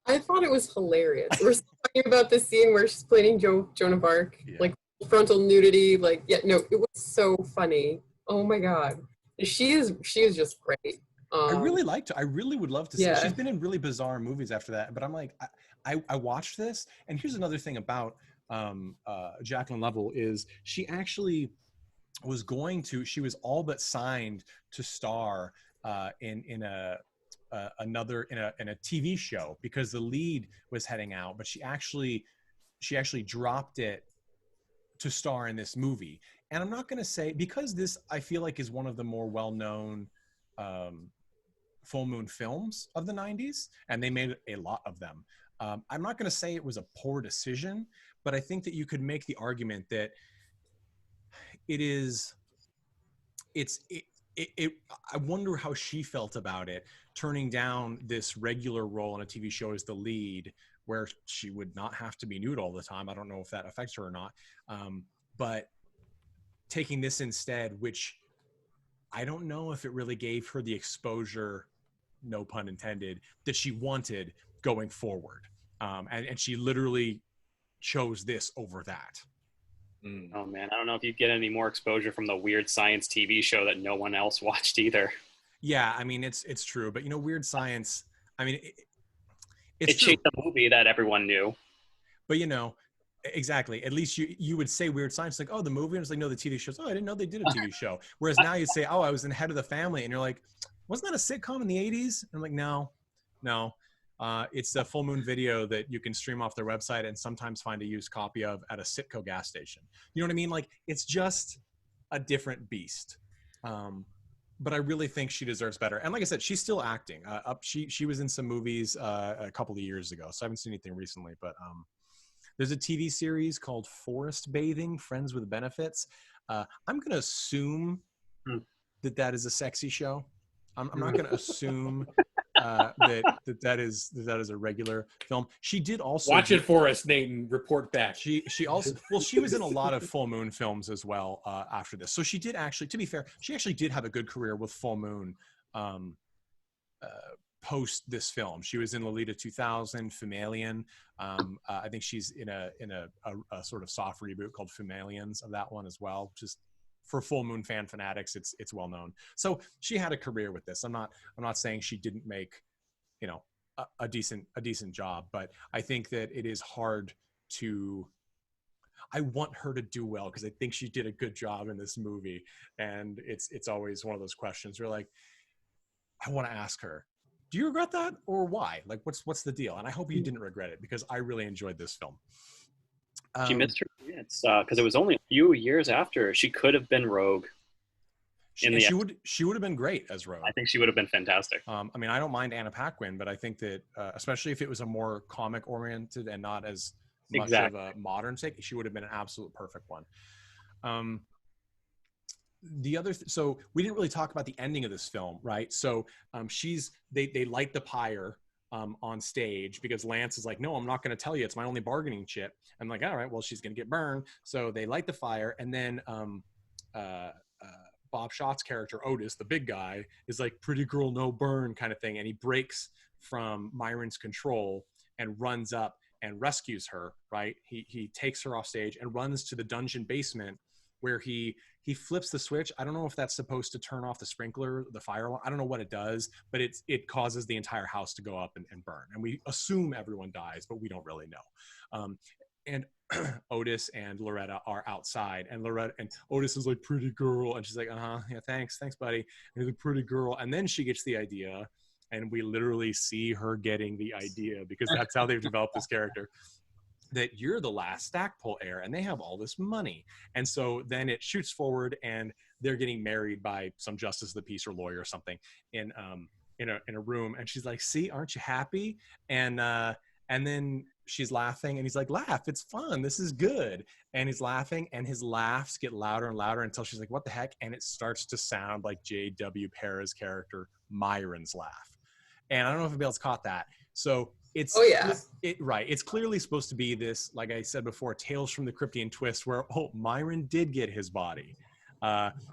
I thought it was hilarious. We're talking about the scene where she's playing Joan of Arc, like frontal nudity, it was so funny. Oh my God. She is just great. I really liked her. I really would love to see her. She's been in really bizarre movies after that, but I'm like, I watched this, and here's another thing about Jacqueline Lovell is she actually was she was all but signed to star in a TV show because the lead was heading out, but she actually dropped it to star in this movie. And I'm not going to say, because this I feel like is one of the more well-known full moon films of the 90s, and they made a lot of them. I'm not going to say it was a poor decision, but I think that you could make the argument that I wonder how she felt about it, turning down this regular role in a TV show as the lead, where she would not have to be nude all the time. I don't know if that affects her or not. But taking this instead, which I don't know if it really gave her the exposure, no pun intended, that she wanted going forward. And she literally chose this over that. Oh man, I don't know if you get any more exposure from the Weird Science TV show that no one else watched either. Yeah, I mean, it's true. But, Weird Science, I mean, it changed the movie that everyone knew. But, exactly. At least you would say Weird Science, like, oh, the movie. And it's like, no, the TV shows. Oh, I didn't know they did a TV show. Whereas now you'd say, oh, I was in Head of the Family. And you're like, wasn't that a sitcom in the 80s? And I'm like, no, No. It's a Full Moon Video that you can stream off their website and sometimes find a used copy of at a Citco gas station. You know what I mean? Like, it's just a different beast. But I really think she deserves better. And like I said, she's still acting. She was in some movies a couple of years ago, so I haven't seen anything recently. But there's a TV series called Forest Bathing: Friends with Benefits. I'm going to assume that is a sexy show. I'm not going to assume that is a regular film. She did also watch it for us, Nate, and report back. She also, well, she was in a lot of Full Moon films as well after this. So she did actually, to be fair, she actually did have a good career with Full Moon post this film. She was in Lolita 2000, Fumalian. I think she's in a sort of soft reboot called Fumalians of that one as well. Just for Full Moon fanatics, it's well known. So she had a career with this. I'm not saying she didn't make, a decent job, but I think that it is hard to. I want her to do well because I think she did a good job in this movie, and it's always one of those questions where, like, I want to ask her, do you regret that or why? Like, what's the deal? And I hope you didn't regret it because I really enjoyed this film. She missed her chance because it was only a few years after. She could have been Rogue. She would have been great as Rogue. I think she would have been fantastic. I mean, I don't mind Anna Paquin, but I think that especially if it was a more comic oriented and not as much of a modern take, she would have been an absolute perfect one. The other so we didn't really talk about the ending of this film, right? So they light the pyre on stage because Lance is like, no, I'm not going to tell you, it's my only bargaining chip. I'm like, all right, well, she's going to get burned. So they light the fire, and then Bob Schott's character Otis, the big guy, is like, pretty girl no burn kind of thing, and he breaks from Myron's control and runs up and rescues her, right? He takes her off stage and runs to the dungeon basement where he flips the switch. I don't know if that's supposed to turn off the sprinkler, the fire alarm. I don't know what it does, but it causes the entire house to go up and burn. And we assume everyone dies, but we don't really know. And Otis and Loretta are outside, and Otis is like, pretty girl, and she's like, yeah, thanks buddy. And he's like, pretty girl, and then she gets the idea, and we literally see her getting the idea because that's how they've developed this character, that you're the last Stackpole heir, and they have all this money. And so then it shoots forward, and they're getting married by some justice of the peace or lawyer or something in a room, and she's like, see, aren't you happy? And then she's laughing, and he's like, laugh, it's fun, this is good. And he's laughing, and his laughs get louder and louder until she's like, what the heck? And it starts to sound like J.W. Pera's character Myron's laugh. And I don't know if anybody else caught that. So it's it's clearly supposed to be this, like I said before, Tales from the Cryptian twist where Myron did get his body.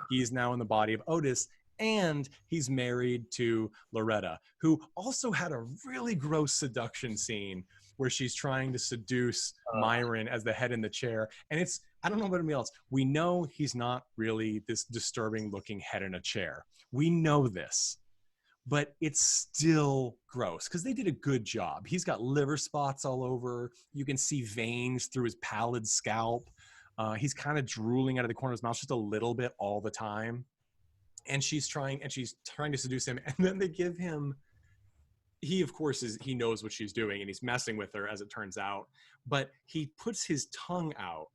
He's now in the body of Otis, and he's married to Loretta, who also had a really gross seduction scene where she's trying to seduce Myron as the head in the chair. And I don't know about anybody else, we know he's not really this disturbing looking head in a chair. We know this, but it's still gross because they did a good job. He's got liver spots all over. You can see veins through his pallid scalp. He's kind of drooling out of the corner of his mouth just a little bit all the time. And she's trying to seduce him. And then they give him, he of course he knows what she's doing, and he's messing with her as it turns out, but he puts his tongue out,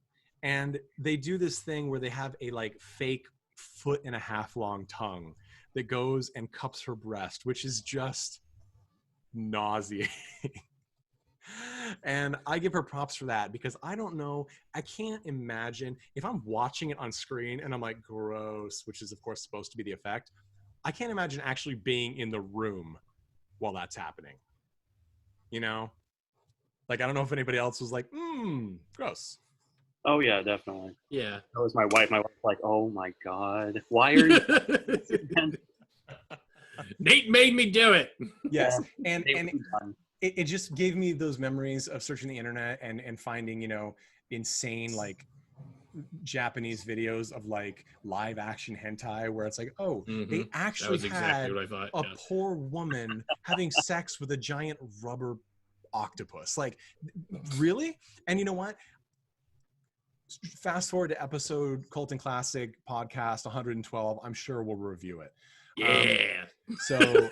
and they do this thing where they have a like fake 1.5 foot long tongue that goes and cups her breast, which is just nauseating. And I give her props for that because I don't know, I can't imagine if I'm watching it on screen and I'm like, gross, which is of course supposed to be the effect. I can't imagine actually being in the room while that's happening. Like, I don't know if anybody else was like, gross. Oh yeah, definitely. Yeah. That was my wife. My wife's like, oh my God, why are you? Nate made me do it. Yes. And it just gave me those memories of searching the internet and finding, insane like Japanese videos of like live action hentai where it's like, they actually had a poor woman having sex with a giant rubber octopus. Like, really? And you know what? Fast forward to episode Cult and Classic podcast 112. I'm sure we'll review it. Yeah. So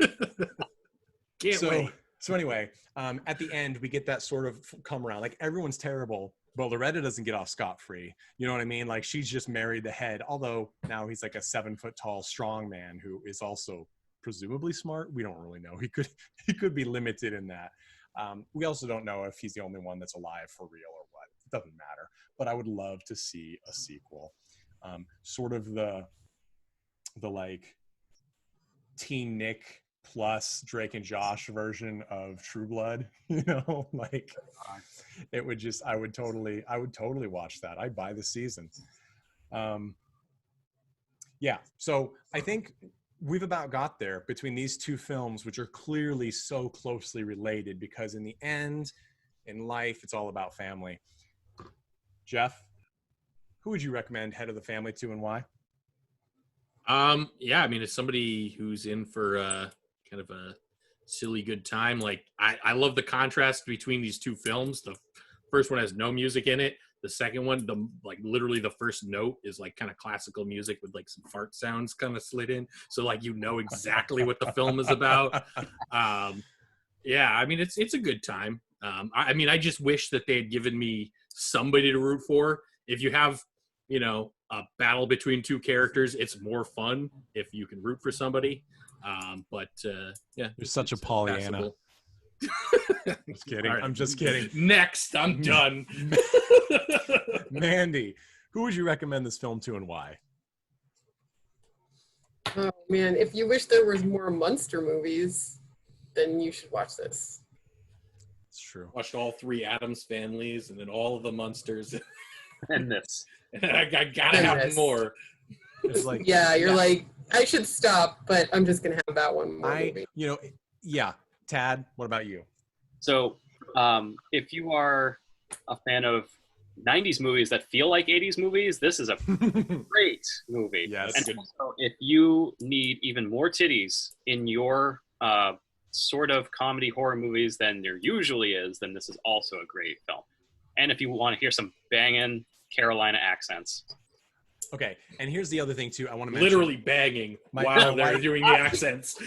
can't wait. So anyway, at the end, we get that sort of come around. Like, everyone's terrible, but Loretta doesn't get off scot-free. You know what I mean? Like, she's just married the head, although now he's like a 7-foot tall strong man who is also presumably smart. We don't really know. He could be limited in that. We also don't know if he's the only one that's alive for real or what. It doesn't matter. But I would love to see a sequel. Sort of the like Teen Nick plus Drake and Josh version of True Blood, you know, like it would just, I would totally watch that. I'd buy the season. Yeah. So I think we've about got there between these two films, which are clearly so closely related, because in the end, in life, it's all about family. Jeff, who would you recommend Head of the Family to, and why? Yeah, I mean, as somebody who's in for kind of a silly good time, like I love the contrast between these two films. The first one has no music in it. The second one, literally the first note is like kind of classical music with like some fart sounds kind of slid in, so like you know exactly what the film is about. Yeah, I mean, it's a good time. I mean, I just wish that they had given me somebody to root for. If you have, you know, a battle between two characters, it's more fun if you can root for somebody. But yeah, You're such a Pollyanna. Just kidding. Right. I'm just kidding. Next, I'm done. Mandy, who would you recommend this film to, and why? Oh man, if you wish there was more monster movies, then you should watch this. It's true. Watched all 3 Addams Families and then all of the Munsters. And this. I gotta have more. It's like, Yeah, you're like, I should stop, but I'm just gonna have that one more movie. you know, yeah. Tad, what about you? So, if you are a fan of 90s movies that feel like 80s movies, this is a great movie. Yes. And also, if you need even more titties in your sort of comedy horror movies than there usually is, then this is also a great film. And if you want to hear some banging Carolina accents. Okay, and here's the other thing too. I want to mention, Literally banging while they're doing the accents.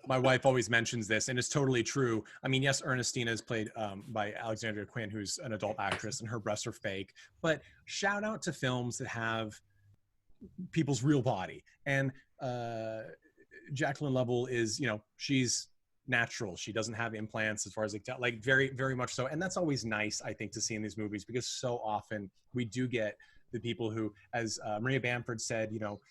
My wife always mentions this, and it's totally true. I mean, yes, Ernestina is played by Alexandria Quinn, who's an adult actress, and her breasts are fake. But shout out to films that have people's real body. And Jacqueline Lovell is, you know, she's natural. She doesn't have implants, as far as I can tell, like very, very much so. And that's always nice, I think, to see in these movies, because so often we do get the people who, as Maria Bamford said, you know,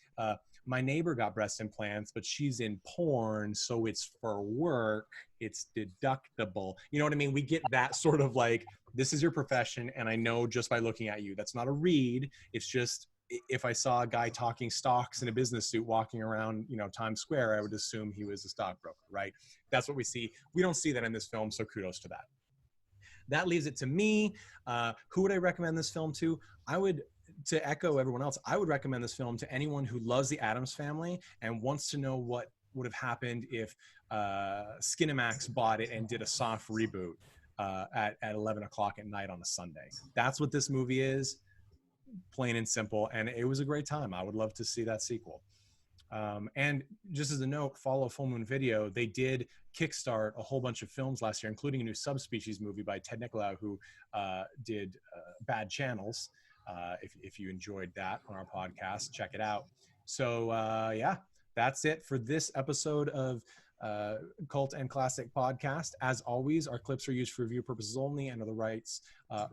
my neighbor got breast implants, but she's in porn, so it's for work, it's deductible. You know what I mean? We get that sort of like, this is your profession, and I know just by looking at you. That's not a read. It's just, if I saw a guy talking stocks in a business suit walking around, you know, Times Square, I would assume he was a stockbroker, right? That's what we see. We don't see that in this film, so kudos to that. That leaves it to me. Who would I recommend this film to? To echo everyone else, I would recommend this film to anyone who loves the Addams Family and wants to know what would have happened if Skinemax bought it and did a soft reboot at 11 o'clock at night on a Sunday. That's what this movie is, plain and simple, and it was a great time. I would love to see that sequel. And just as a note, follow Full Moon Video. They did kickstart a whole bunch of films last year, including a new Subspecies movie by Ted Nicolau, who did Bad Channels. If you enjoyed that on our podcast, check it out. So yeah, that's it for this episode of Cult and Classic Podcast. As always, our clips are used for review purposes only, and the rights are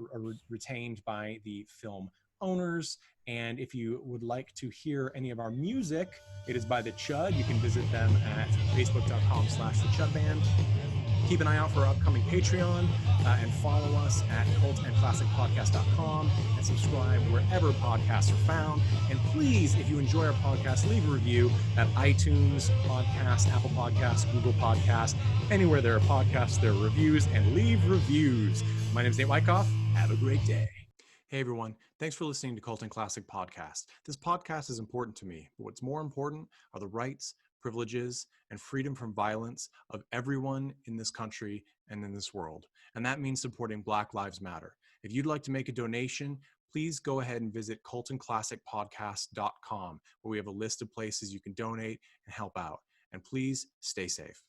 retained by the film owners. And if you would like to hear any of our music, it is by The Chud. You can visit them at facebook.com/thechudband. Keep an eye out for our upcoming Patreon and follow us at cultandclassicpodcast.com and subscribe wherever podcasts are found. And please, if you enjoy our podcast, leave a review at iTunes Podcast, Apple Podcasts, Google Podcasts, anywhere there are podcasts, there are reviews, and leave reviews. My name is Nate Wyckoff. Have a great day. Hey everyone, thanks for listening to Cult and Classic Podcast. This podcast is important to me, but what's more important are the rights, privileges, and freedom from violence of everyone in this country and in this world. And that means supporting Black Lives Matter. If you'd like to make a donation, please go ahead and visit cultandclassicpodcast.com, where we have a list of places you can donate and help out. And please stay safe.